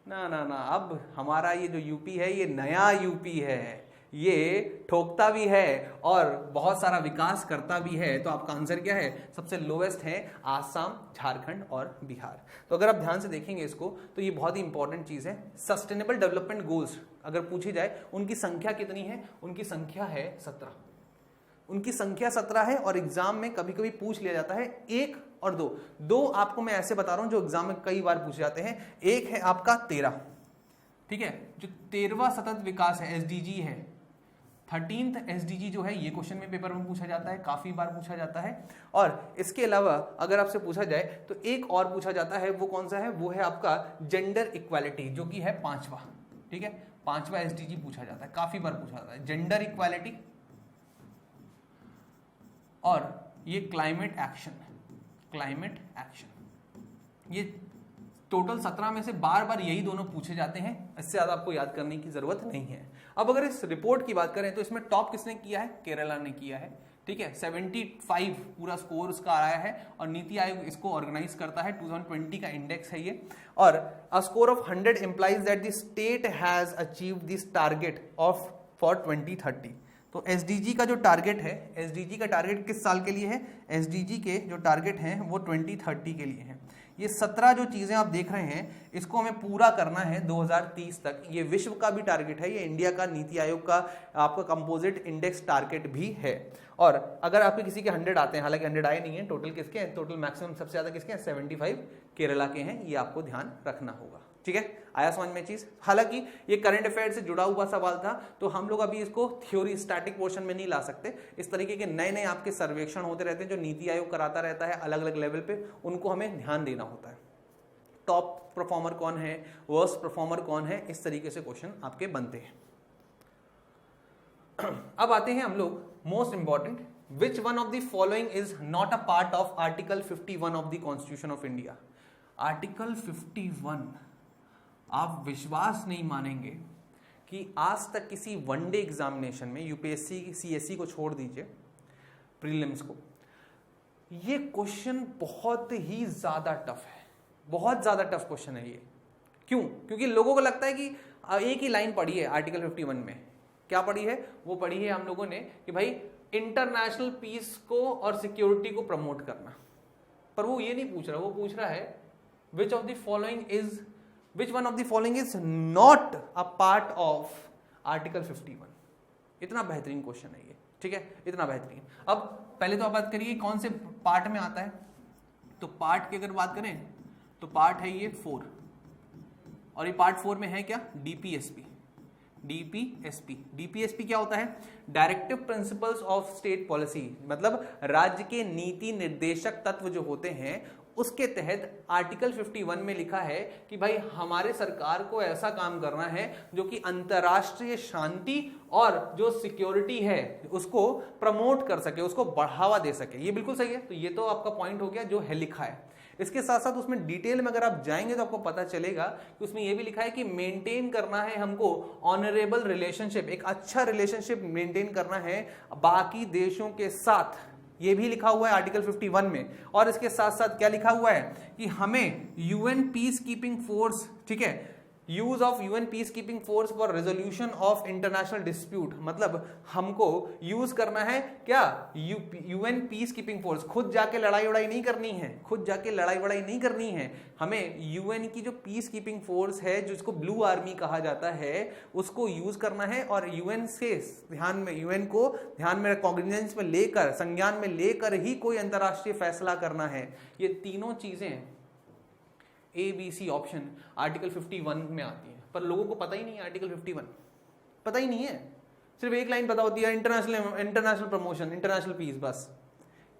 ना ना ना, अब हमारा ये जो यूपी है ये नया यूपी है, ये ठोकता भी है और बहुत सारा विकास करता भी है। तो आपका आंसर क्या है, सबसे लोएस्ट है आसाम, झारखंड और बिहार। तो अगर आप ध्यान से देखेंगे इसको तो ये बहुत ही इंपॉर्टेंट चीज है। सस्टेनेबल डेवलपमेंट गोल्स अगर पूछी जाए उनकी संख्या कितनी है, उनकी संख्या है 17, उनकी संख्या 17 है। और एग्जाम में कभी कभी पूछ लिया जाता है 1 और 2 आपको मैं ऐसे बता रहा हूं जो एग्जाम में कई बार पूछे जाते हैं। एक है आपका 13, ठीक है, जो 13वां सतत विकास है, एसडीजी है। 13th एसडीजी जो है ये क्वेश्चन में पेपर में पूछा जाता है, काफी बार पूछा जाता है। और इसके अलावा अगर आपसे पूछा जाए तो एक और पूछा जाता है, वो कौन सा है, वो है आपका जेंडर इक्वालिटी, जो कि है 5वां, ठीक है, 5वां एसडीजी पूछा जाता है, काफी बार पूछा जाता है, जेंडर इक्वालिटी। और ये क्लाइमेट एक्शन, क्लाइमेट एक्शन, ये टोटल 17 में से बार बार यही दोनों पूछे जाते हैं, इससे ज्यादा आपको याद करने की जरूरत नहीं है। अब अगर इस रिपोर्ट की बात करें तो इसमें टॉप किसने किया है, केरला ने किया है, ठीक है। 75 पूरा स्कोर उसका आया है और नीति आयोग इसको ऑर्गेनाइज करता है। 2020 का इंडेक्स है ये। और a score of 100 implies that the state has achieved this target of for 2030। तो एसडीजी का जो टारगेट है, एसडीजी का टारगेट किस साल के लिए है, एसडीजी के जो टारगेट हैं वो 2030 के लिए है। ये 17 जो चीजें आप देख रहे हैं इसको हमें पूरा करना है 2030 तक। ये विश्व का भी टारगेट है, ये इंडिया का नीति आयोग का आपका कंपोजिट इंडेक्स टारगेट भी है। और अगर आपके किसी के 100 आते हैं, हालांकि 100 आए नहीं है, टोटल किसके हैं, टोटल मैक्सिमम सबसे ज्यादा किसके हैं, 75 केरला के हैं। ये आपको ध्यान रखना होगा, ठीक है। आया समझ में चीज। हालांकि ये करंट अफेयर से जुड़ा हुआ सवाल था तो हम लोग अभी इसको थ्योरी स्टैटिक पोर्शन में नहीं ला सकते। इस तरीके के नए नए आपके सर्वेक्षण होते रहते हैं जो नीति आयोग कराता रहता है अलग अलग लेवल पे, उनको हमें ध्यान देना होता है। टॉप परफॉर्मर कौन है, वर्स्ट परफॉर्मर कौन है, इस तरीके से क्वेश्चन आपके बनते हैं। अब आते हैं हम लोग most important, which one of the following is not a part of article 51 of the constitution of India. Article 51, आप विश्वास नहीं मानेंगे कि आज तक किसी वनडे एग्जामिनेशन में, यूपीएससी सीएससी को छोड़ दीजिए, प्रीलिम्स को, ये क्वेश्चन बहुत ही ज्यादा टफ है, बहुत ज्यादा टफ क्वेश्चन है ये। क्यों? क्योंकि लोगों को लगता है कि एक ही लाइन पढ़ी है आर्टिकल 51 में, क्या पढ़ी है, वो पढ़ी है हम लोगों ने कि भाई इंटरनेशनल पीस को और सिक्योरिटी को प्रमोट करना। पर वो ये नहीं पूछ रहा, वो पूछ रहा है which one of the following is not a part of article 51। इतना बेहतरीन क्वेश्चन है ये, ठीक है, इतना बेहतरीन। अब पहले तो आप बात करिए कौन से पार्ट में आता है। तो पार्ट की अगर बात करें तो पार्ट है ये 4, और ये पार्ट 4 में है क्या, डीपीएसपी। डीपीएसपी क्या होता है, directive principles of state policy, मतलब राज्य के नीति निर्देशक तत्व जो होते हैं उसके तहत आर्टिकल 51 में लिखा है कि भाई हमारे सरकार को ऐसा काम करना है जो कि अंतर्राष्ट्रीय शांति और जो सिक्योरिटी है उसको प्रमोट कर सके, उसको बढ़ावा दे सके। ये बिल्कुल सही है। तो ये तो आपका पॉइंट हो गया जो है लिखा है। इसके साथ साथ उसमें डिटेल में अगर आप जाएंगे तो आपको पता चलेगा कि उसमें यह भी लिखा है कि मेंटेन करना है हमको ऑनरेबल रिलेशनशिप, एक अच्छा रिलेशनशिप मेंटेन करना है बाकी देशों के साथ। ये भी लिखा हुआ है आर्टिकल 51 में। और इसके साथ साथ क्या लिखा हुआ है कि हमें यूएन पीस कीपिंग फोर्स, ठीक है, use of UN peace keeping force for resolution of international dispute, मतलब हमको यूज करना है क्या, यूएन पीस कीपिंग फोर्स। खुद जाके लड़ाई वड़ाई नहीं करनी है, खुद जाके लड़ाई वड़ाई नहीं करनी है, हमें यूएन की जो पीस कीपिंग फोर्स है जिसको ब्लू आर्मी कहा जाता है उसको यूज करना है। और यूएन से ध्यान में, यूएन को ध्यान में कॉग्निजेंस में लेकर, संज्ञान में लेकर ही कोई अंतरराष्ट्रीय फैसला करना है। ये तीनों चीजें ABC ऑप्शन आर्टिकल 51 में आती है। पर लोगों को पता ही नहीं है आर्टिकल 51, पता ही नहीं है। सिर्फ एक लाइन पता होती है इंटरनेशनल प्रमोशन, इंटरनेशनल पीस, बस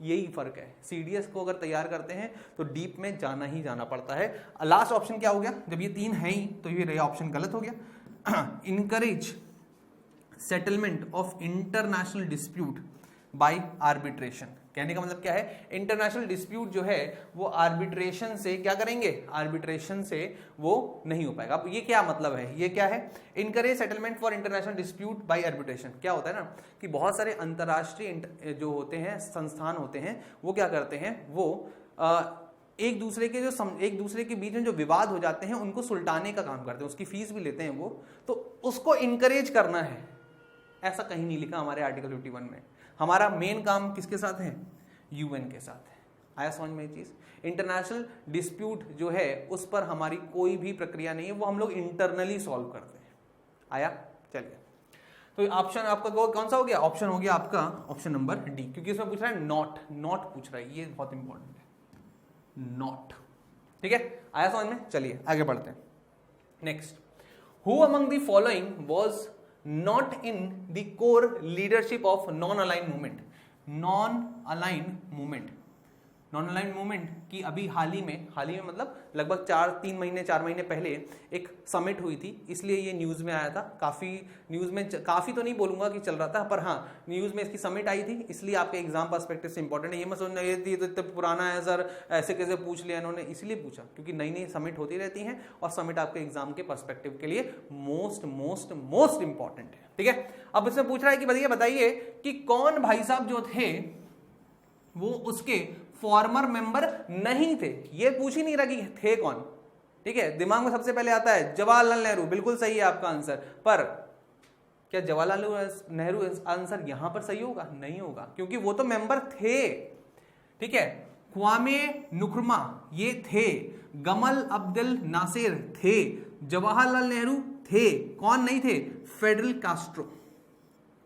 यही फर्क है। सीडीएस को अगर तैयार करते हैं तो डीप में जाना ही जाना पड़ता है। लास्ट ऑप्शन क्या हो गया, जब ये 3 है ही तो ये ऑप्शन गलत हो गया। Encourage settlement of international dispute by arbitration. कहने का मतलब क्या है, इंटरनेशनल डिस्प्यूट जो है वो आर्बिट्रेशन से क्या करेंगे, आर्बिट्रेशन से वो नहीं हो पाएगा। अब ये क्या मतलब है, ये क्या है, encourage settlement for international dispute by arbitration. क्या होता है ना कि बहुत सारे अंतरराष्ट्रीय जो होते हैं संस्थान होते हैं वो क्या करते हैं, वो एक दूसरे के बीच में जो विवाद हो जाते हैं उनको सुलटाने का काम करते हैं, उसकी फीस भी लेते हैं वो, तो उसको इनकरेज करना है। ऐसा कहीं नहीं लिखा हमारे आर्टिकल 51 में। हमारा मेन काम किसके साथ है, यूएन के साथ है। आया समझ में ये चीज। इंटरनेशनल डिस्प्यूट जो है उस पर हमारी कोई भी प्रक्रिया नहीं है, वो हम लोग इंटरनली सॉल्व करते हैं। आया, चलिए। तो ऑप्शन आपका कौन सा हो गया, ऑप्शन हो गया आपका ऑप्शन नंबर डी, क्योंकि इसमें पूछ रहा है नॉट, नॉट पूछ रहा है, ये बहुत इंपॉर्टेंट है, नॉट। ठीक है, आया समझ में। चलिए आगे बढ़ते हैं। Next, who among the following was not in the core leadership of non-aligned movement। non-aligned movement की अभी हाल ही में मतलब लगभग 4 महीने पहले एक समिट हुई थी, इसलिए ये न्यूज में आया था। काफी न्यूज में, काफी तो नहीं बोलूंगा कि चल रहा था, पर हाँ न्यूज में इसकी समिट आई थी, इसलिए आपके एग्जाम पर्सपेक्टिव से इंपॉर्टेंट है। ये मत सोचना ये तो इतना पुराना है सर, ऐसे कैसे पूछ लिया इन्होंने, इसलिए पूछा क्योंकि नई नई समिट होती रहती है और समिट आपके एग्जाम के पर्सपेक्टिव के लिए मोस्ट इंपॉर्टेंट है। ठीक है, अब इसमें पूछ रहा है कि बताइए कि कौन भाई साहब जो थे वो उसके फॉर्मर मेंबर नहीं थे। ये पूछ ही नहीं रहा कि थे कौन। ठीक है, दिमाग में सबसे पहले आता है जवाहरलाल नेहरू, बिल्कुल सही है आपका आंसर, पर क्या जवाहरलाल नेहरू आंसर यहां पर सही होगा, नहीं होगा, क्योंकि वो तो मेंबर थे। ठीक है, क्वामे नुक्रमा ये थे, गमल अब्दुल नासिर थे, जवाहरलाल नेहरू थे, कौन नहीं थे, फेडरल कास्ट्रो।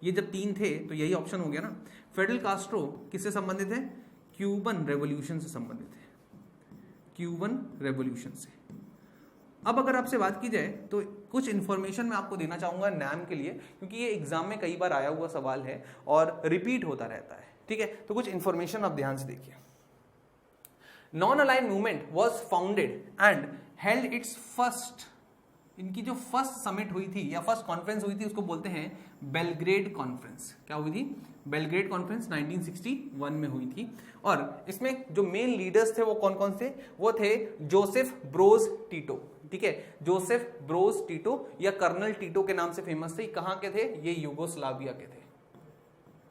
ये जब 3 थे तो यही ऑप्शन हो गया ना। फेडरल कास्ट्रो किससे संबंधित है, क्यूबन रेवोल्यूशन से संबंधित है, क्यूबन रेवोल्यूशन से। अब अगर आपसे बात की जाए तो कुछ इंफॉर्मेशन मैं आपको देना चाहूंगा नाम के लिए, क्योंकि ये एग्जाम में कई बार आया हुआ सवाल है और रिपीट होता रहता है। ठीक है, तो कुछ इंफॉर्मेशन आप ध्यान से देखिए। Non aligned movement was founded and held it's first, इनकी जो फर्स्ट समिट हुई थी या फर्स्ट कॉन्फ्रेंस हुई थी उसको बोलते हैं बेलग्रेड कॉन्फ्रेंस। क्या हुई थी, बेलग्रेड कॉन्फ्रेंस 1961 में हुई थी। और इसमें जो मेन लीडर्स थे वो कौन कौन से, वो थे जोसेफ ब्रोज टीटो। ठीक है, जोसेफ ब्रोज टीटो या कर्नल टीटो के नाम से फेमस थे। कहां के थे, ये यूगोस्लाविया के थे,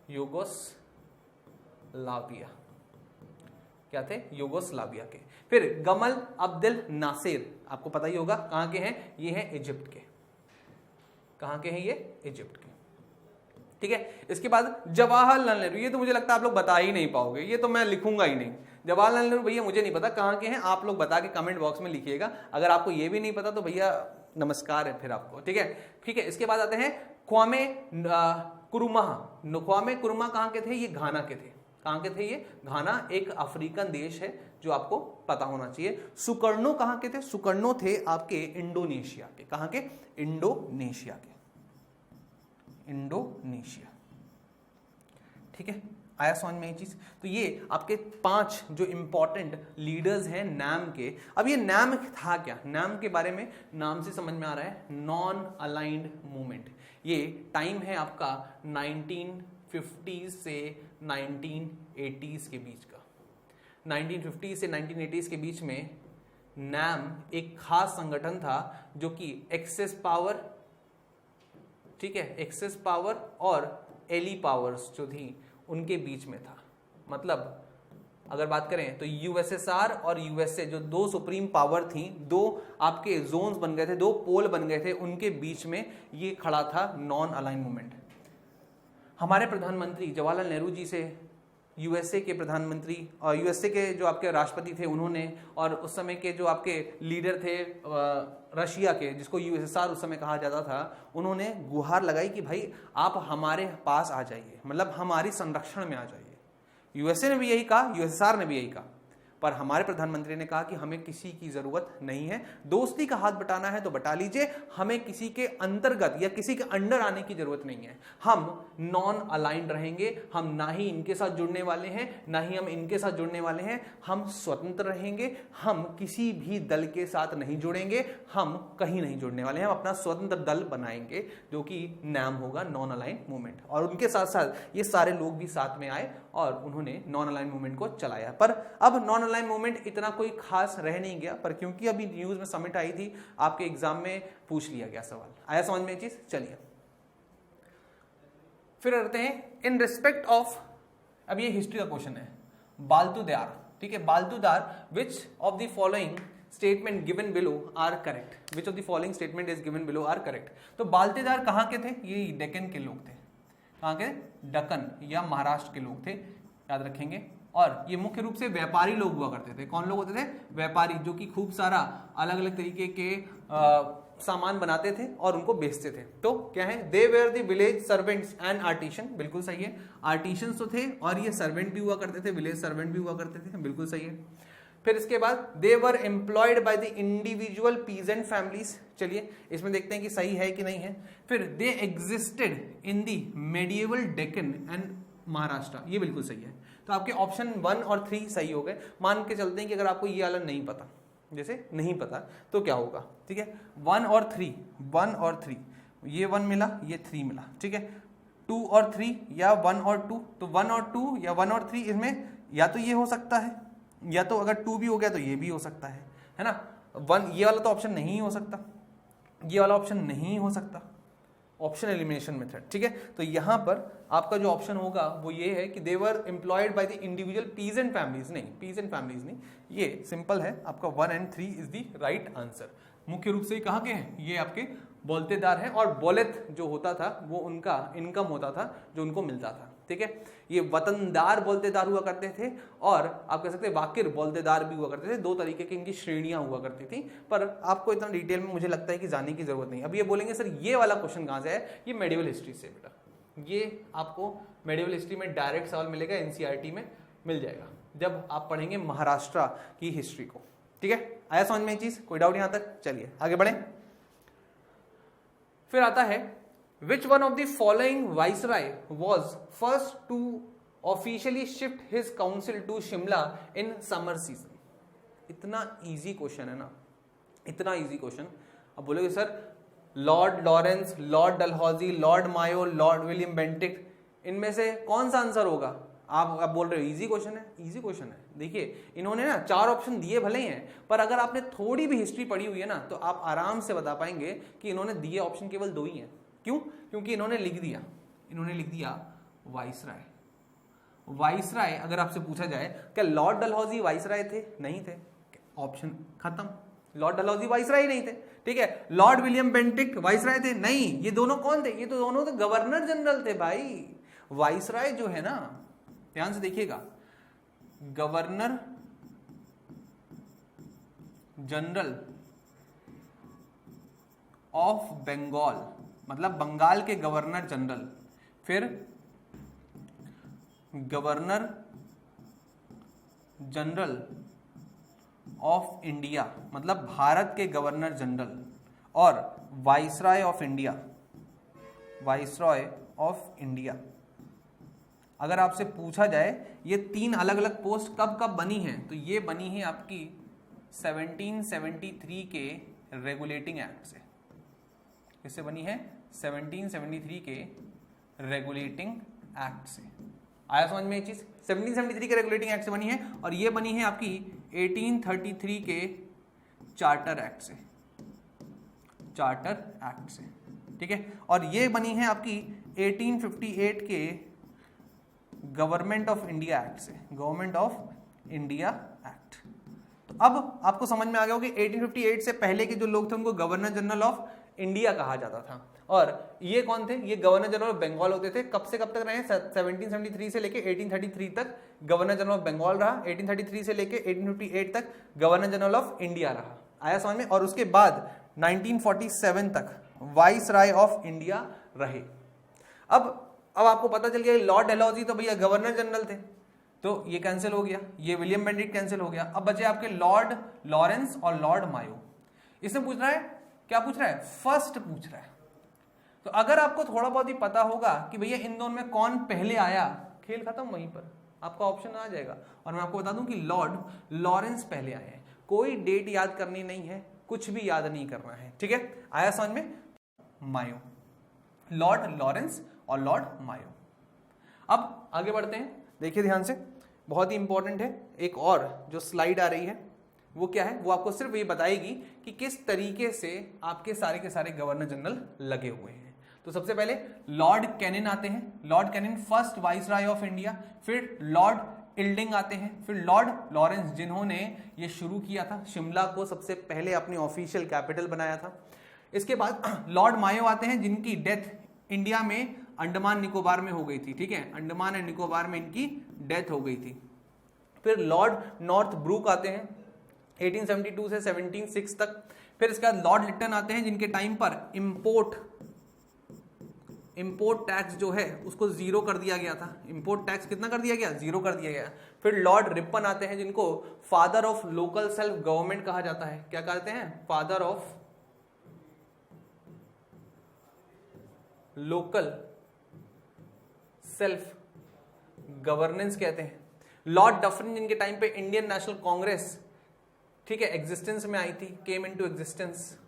यूगोस्लाविया, क्या थे, यूगोस्लाविया के। फिर गमल अब्दुल नासिर, आपको पता ही होगा कहां के हैं, ये हैं इजिप्ट के। कहां के हैं ये, इजिप्ट के। ठीक है, इसके बाद जवाहरलाल नेहरू, ये तो मुझे लगता है आप लोग बता ही नहीं पाओगे, ये तो मैं लिखूंगा ही नहीं। जवाहरलाल नेहरू भैया मुझे नहीं पता कहां के हैं, आप लोग बता के कमेंट बॉक्स में लिखिएगा। अगर आपको ये भी नहीं पता तो भैया नमस्कार है फिर आपको। ठीक है, ठीक है, इसके बाद आते हैं क्वामे कुरुमाह। क्वामे कुरुमाह कहां के थे, ये घाना के थे। कहां के थे ये, घाना एक अफ्रीकन देश है जो आपको पता होना चाहिए। सुकर्णो कहां के थे, सुकर्णो थे आपके इंडोनेशिया के। कहां के, इंडोनेशिया के, इंडोनेशिया। ठीक है, आया समझ में ये चीज। तो ये आपके 5 जो इंपॉर्टेंट लीडर्स हैं नाम के। अब ये नाम था क्या, नाम के बारे में नाम से समझ में आ रहा है, नॉन अलाइंड मूवमेंट। ये टाइम है आपका 1950 से 1980s के बीच का। 1950 से 1980s के बीच में नाम एक खास संगठन था जो कि एक्सेस पावर, ठीक है, एक्सेस पावर और एली पावर्स जो थी उनके बीच में था। मतलब अगर बात करें तो यूएसएसआर और यूएसए जो 2 सुप्रीम पावर थी, 2 आपके जोन्स बन गए थे, 2 पोल बन गए थे, उनके बीच में ये खड़ा था नॉन अलाइन मूवमेंट। हमारे प्रधानमंत्री जवाहरलाल नेहरू जी से यूएसए के प्रधानमंत्री और यूएसए के जो आपके राष्ट्रपति थे उन्होंने, और उस समय के जो आपके लीडर थे रशिया के, जिसको यूएसएसआर उस समय कहा जाता था, उन्होंने गुहार लगाई कि भाई आप हमारे पास आ जाइए, मतलब हमारी संरक्षण में आ जाइए। यूएसए ने भी यही कहा, यूएसएसआर ने भी यही कहा। पर हमारे प्रधानमंत्री ने कहा कि हमें किसी की जरूरत नहीं है, दोस्ती का हाथ बटाना है तो बटा लीजिए, हमें किसी के अंतर्गत या किसी के अंडर आने की जरूरत नहीं है, हम नॉन अलाइंड रहेंगे, हम ना ही इनके साथ जुड़ने वाले हैं ना ही हम इनके साथ जुड़ने वाले हैं, हम स्वतंत्र रहेंगे, हम किसी भी दल के साथ नहीं जुड़ेंगे, हम कहीं नहीं जुड़ने वाले हैं, हम अपना स्वतंत्र दल बनाएंगे जो कि नाम होगा नॉन अलाइंड मूवमेंट। और उनके साथ साथ ये सारे लोग भी साथ में आए और उन्होंने नॉन अलाइंड मूवमेंट को चलाया। पर अब नॉन अलाइंड मूवमेंट इतना कोई खास रह नहीं गया, पर क्योंकि अभी न्यूज में समिट आई थी, आपके एग्जाम में पूछ लिया गया सवाल। आया समझ में ये चीज? चलिए फिर करते हैं इन रिस्पेक्ट ऑफ, अब ये हिस्ट्री का क्वेश्चन है, बाल्तुदार, ठीक है, Balutedar which of the following statement given below are correct, which of the following statement is given below are correct. तो बाल्तेदार कहाँ के थे? ये डेक्कन के लोग थे, कहाँ के? दक्कन या महाराष्ट्र के लोग थे, याद रखेंगे। और ये मुख्य रूप से व्यापारी लोग हुआ करते थे। कौन लोग होते थे? व्यापारी, जो कि खूब सारा अलग अलग तरीके के सामान बनाते थे और उनको बेचते थे। तो क्या है? They were the village servants and artisan, बिल्कुल सही है, आर्टिशंस तो थे और ये सर्वेंट भी हुआ करते थे, विलेज सर्वेंट भी हुआ करते थे, बिल्कुल सही है। फिर इसके बाद they were employed by the individual peasant families, चलिए इसमें देखते हैं कि सही है कि नहीं है। फिर they existed in the medieval Deccan and Maharashtra, ये बिल्कुल सही है। तो आपके ऑप्शन 1 और 3 सही हो गए। मान के चलते हैं कि अगर आपको ये वाला नहीं पता, जैसे नहीं पता तो क्या होगा, ठीक है, 1 और 3, 1 और 3, ये 1 मिला, ये 3 मिला, ठीक है, 2 और 3 या 1 और 2, तो 1 और 2 या 1 और 3, इसमें या तो ये हो सकता है या तो अगर 2 भी हो गया तो ये भी हो सकता है ना। 1 ये वाला तो ऑप्शन नहीं हो सकता, ये वाला ऑप्शन नहीं हो सकता, ऑप्शन एलिमिनेशन मेथड, ठीक है। तो यहां पर आपका जो ऑप्शन होगा वो ये है कि they were employed by the individual peasant families, नहीं पीजेंट फैमिलीज नहीं, ये सिंपल है आपका 1 and 3 is the right answer. मुख्य रूप से कहाँ के हैं? ये आपके बोलतेदार हैं, और बोलेत जो होता था वो उनका इनकम होता था जो उनको मिलता था, ठीक है। ये वतनदार बोलतेदार हुआ करते थे और आप कह सकते हैं वाकिर बोलतेदार भी हुआ करते थे। 2 तरीके की इनकी श्रेणियां हुआ करती थी, पर आपको इतना डिटेल में मुझे लगता है कि जाने की जरूरत नहीं। अब ये बोलेंगे सर ये वाला क्वेश्चन कहां से है? ये मेडिवल हिस्ट्री से बेटा, ये आपको मेडिवल हिस्ट्री में डायरेक्ट सवाल मिलेगा, एनसीईआरटी में मिल जाएगा जब आप पढ़ेंगे महाराष्ट्र की हिस्ट्री को, ठीक है। आया समझ में ये चीज? कोई डाउट यहां तक? चलिए आगे बढ़े। फिर आता है which one of the following viceroy was first to officially shift his council to Shimla in summer season? इतना इजी क्वेश्चन है ना, इतना इजी क्वेश्चन। अब बोलोगे sir Lord Lawrence, Lord Dalhousie, Lord Mayo, Lord William Bentinck, इनमें से कौन सा आंसर होगा? आप बोल रहे हो इजी क्वेश्चन है, इजी क्वेश्चन है। देखिए इन्होंने ना 4 ऑप्शन दिए भले ही हैं, पर अगर आपने थोड़ी भी हिस्ट्री पढ़ी हुई है ना तो आप आराम से बता पाएंगे कि इन्होंने दिए ऑप्शन केवल 2 ही हैं। क्यों? क्योंकि इन्होंने लिख दिया वाइसराय। वाइसराय अगर आपसे पूछा जाए क्या लॉर्ड डलहौजी वाइसराय थे? नहीं थे, ऑप्शन खत्म, लॉर्ड डलहौजी वाइसराय नहीं थे, ठीक है। लॉर्ड विलियम बेंटिक वाइसराय थे? नहीं। ये दोनों कौन थे? ये तो दोनों तो गवर्नर जनरल थे भाई। वाइसराय जो है ना, ध्यान से देखिएगा, गवर्नर जनरल ऑफ बंगाल, मतलब बंगाल के गवर्नर जनरल, फिर गवर्नर जनरल ऑफ इंडिया, मतलब भारत के गवर्नर जनरल, और viceroy of India, viceroy of India. अगर आपसे पूछा जाए ये 3 अलग अलग पोस्ट कब कब बनी हैं, तो ये बनी है आपकी 1773 के रेगुलेटिंग एक्ट से। किससे बनी है? 1773 के रेगुलेटिंग एक्ट से। आया समझ में ये चीज? 1773 के रेगुलेटिंग एक्ट से बनी है, और ये बनी है आपकी 1833 के चार्टर एक्ट से, चार्टर एक्ट से, ठीक है। और ये बनी है आपकी 1858 के गवर्नमेंट ऑफ इंडिया एक्ट से, गवर्नमेंट ऑफ इंडिया एक्ट। तो अब आपको समझ में आ गया हो कि 1858 से पहले के जो लोग थे उनको गवर्नर जनरल ऑफ इंडिया कहा जाता था, और ये कौन थे? ये गवर्नर जनरल ऑफ बंगाल होते थे। कब से कब तक रहे? 1773 से लेके 1833 तक गवर्नर जनरल ऑफ बंगाल रहा, 1833 से लेके 1858 तक गवर्नर जनरल ऑफ इंडिया रहा। आया समझ में? और उसके बाद 1947 तक वाइसराय ऑफ इंडिया रहे। अब आपको पता चल गया लॉर्ड डलहौजी तो भैया गवर्नर जनरल थे, तो ये कैंसिल हो गया, ये विलियम बेंटिक कैंसिल हो गया। अब बचे आपके लॉर्ड लॉरेंस और लॉर्ड मायो। इसमें पूछ रहा है, क्या पूछ रहा है, फर्स्ट पूछ रहा है। तो अगर आपको थोड़ा बहुत ही पता होगा कि भैया इन दोनों में कौन पहले आया, खेल खत्म, वहीं पर आपका ऑप्शन आ जाएगा। और मैं आपको बता दूं कि लॉर्ड लॉरेंस पहले आए हैं। कोई डेट याद करनी नहीं है, कुछ भी याद नहीं करना है, ठीक है। आया समझ में? मायो, लॉर्ड लॉरेंस और लॉर्ड मायो। अब आगे बढ़ते हैं, देखिए ध्यान से, बहुत ही इंपॉर्टेंट है। एक और जो स्लाइड आ रही है वो क्या है, वो आपको सिर्फ ये बताएगी कि किस तरीके से आपके सारे के सारे गवर्नर जनरल लगे हुए हैं। तो सबसे पहले लॉर्ड कैनिन आते हैं, Lord Canning first viceroy of India. फिर लॉर्ड इल्डिंग आते हैं, फिर लॉर्ड लॉरेंस जिन्होंने ये शुरू किया था, शिमला को सबसे पहले अपनी ऑफिशियल कैपिटल बनाया था। इसके बाद लॉर्ड मायो आते हैं जिनकी डेथ इंडिया में अंडमान निकोबार में हो गई थी, ठीक है, अंडमान एंड निकोबार में इनकी डेथ हो गई थी। फिर लॉर्ड नॉर्थ ब्रूक आते हैं 1872 से 1706 तक। फिर इसके बाद लॉर्ड लिटन आते हैं जिनके टाइम पर इंपोर्ट टैक्स जो है उसको जीरो कर दिया गया था। इंपोर्ट टैक्स कितना कर दिया गया, जीरो कर दिया गया। फिर लॉर्ड रिपन आते हैं जिनको father of local self government कहा जाता है। क्या कहते हैं, father of local self governance कहते हैं। लॉर्ड डफरिन जिनके टाइम पे इंडियन नेशनल कांग्रेस, ठीक है, एग्जिस्टेंस में आई थी, केम इनटू एग्जिस्टेंस।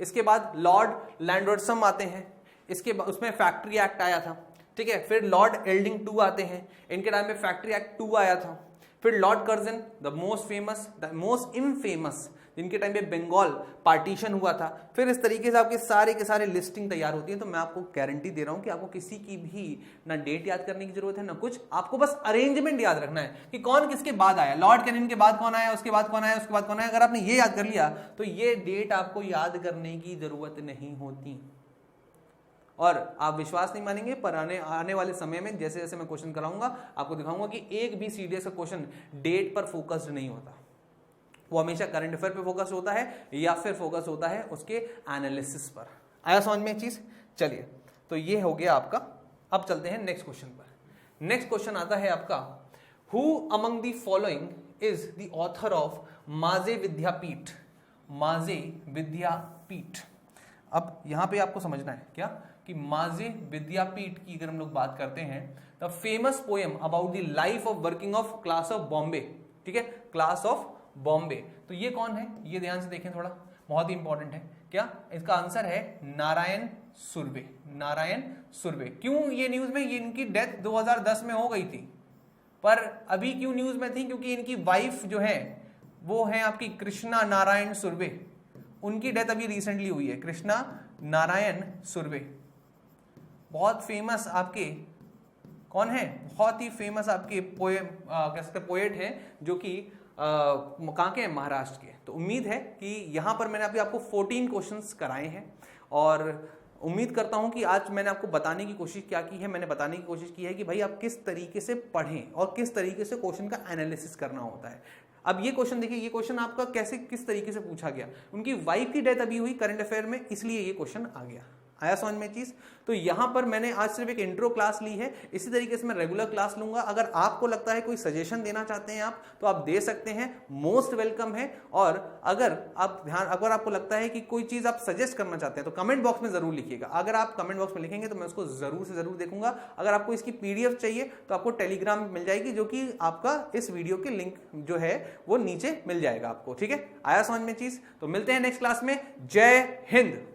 इसके बाद लॉर्ड लैंडवर्सम आते हैं, इसके बाद उसमें फैक्ट्री एक्ट आया था, ठीक है। फिर लॉर्ड एल्डिंग 2 आते हैं, इनके टाइम में फैक्ट्री एक्ट 2 आया था। फिर Lord Curzon, the most infamous, जिनके टाइम पे बंगाल पार्टीशन हुआ था। फिर इस तरीके से आपके सारे के सारे लिस्टिंग तैयार होती है। तो मैं आपको गारंटी दे रहा हूं कि आपको किसी की भी ना डेट याद करने की जरूरत है ना कुछ, आपको बस अरेंजमेंट याद रखना है कि कौन किसके बाद आया, लॉर्ड कैनिन के बाद कौन आया, उसके बाद कौन आया, उसके बाद कौन आया। अगर आपने ये याद कर लिया तो ये डेट आपको याद करने की जरूरत नहीं होती। और आप विश्वास नहीं मानेंगे, पर आने वाले समय में जैसे जैसे मैं क्वेश्चन कराऊंगा आपको दिखाऊंगा कि एक भी सीडीएस का क्वेश्चन डेट पर फोकस्ड नहीं होता, वो हमेशा करंट अफेयर पे फोकस होता है या फिर फोकस होता है उसके एनालिसिस पर। आया समझ में चीज? चलिए, तो ये हो गया आपका। अब चलते हैं नेक्स्ट क्वेश्चन पर। नेक्स्ट क्वेश्चन आता है आपका, who among the following is the author of माजे विद्यापीठ। माजे विद्यापीठ, अब यहां पे आपको समझना है क्या कि माजे विद्यापीठ की अगर हम लोग बात करते हैं, the famous poem about the life of working of class of Bombay, ठीक है, क्लास ऑफ बॉम्बे। तो ये कौन है, ये ध्यान से देखें थोड़ा, बहुत ही इंपॉर्टेंट है। क्या इसका आंसर है, नारायण सुर्वे। नारायण सुर्वे। क्यों ये न्यूज में, ये इनकी डेथ 2010 में हो गई थी, पर अभी क्यों न्यूज में थी, क्योंकि इनकी वाइफ जो है वो है आपकी कृष्णा नारायण सुर्वे, उनकी डेथ अभी रिसेंटली हुई है। कृष्णा नारायण सुर्वे बहुत फेमस आपके कौन है, बहुत ही फेमस आपके कह सकते पोएट है, जो कि कहाँ के हैं, महाराष्ट्र के। तो उम्मीद है कि यहाँ पर मैंने अभी आपको 14 क्वेश्चंस कराए हैं और उम्मीद करता हूँ कि आज मैंने आपको बताने की कोशिश क्या की है, मैंने बताने की कोशिश की है कि भाई आप किस तरीके से पढ़ें और किस तरीके से क्वेश्चन का एनालिसिस करना होता है। अब ये क्वेश्चन देखिए, ये क्वेश्चन आपका कैसे किस तरीके से पूछा गया, उनकी वाइफ की डेथ अभी हुई करंट अफेयर में, इसलिए ये क्वेश्चन आ गया। आया समझ में चीज? तो यहां पर मैंने आज सिर्फ एक इंट्रो क्लास ली है, इसी तरीके से मैं रेगुलर क्लास लूंगा। अगर आपको लगता है कोई सजेशन देना चाहते हैं आप, तो आप दे सकते हैं, मोस्ट वेलकम है। और अगर आपको लगता है कि कोई चीज आप सजेस्ट करना चाहते हैं तो कमेंट बॉक्स में जरूर लिखिएगा। अगर आप कमेंट बॉक्स में लिखेंगे तो मैं उसको जरूर से जरूर देखूंगा। अगर आपको इसकी पीडीएफ चाहिए तो आपको टेलीग्राम मिल जाएगी, जो कि आपका इस वीडियो के लिंक जो है वो नीचे मिल जाएगा आपको, ठीक है। आया समझ में चीज? तो मिलते हैं नेक्स्ट क्लास में। जय हिंद।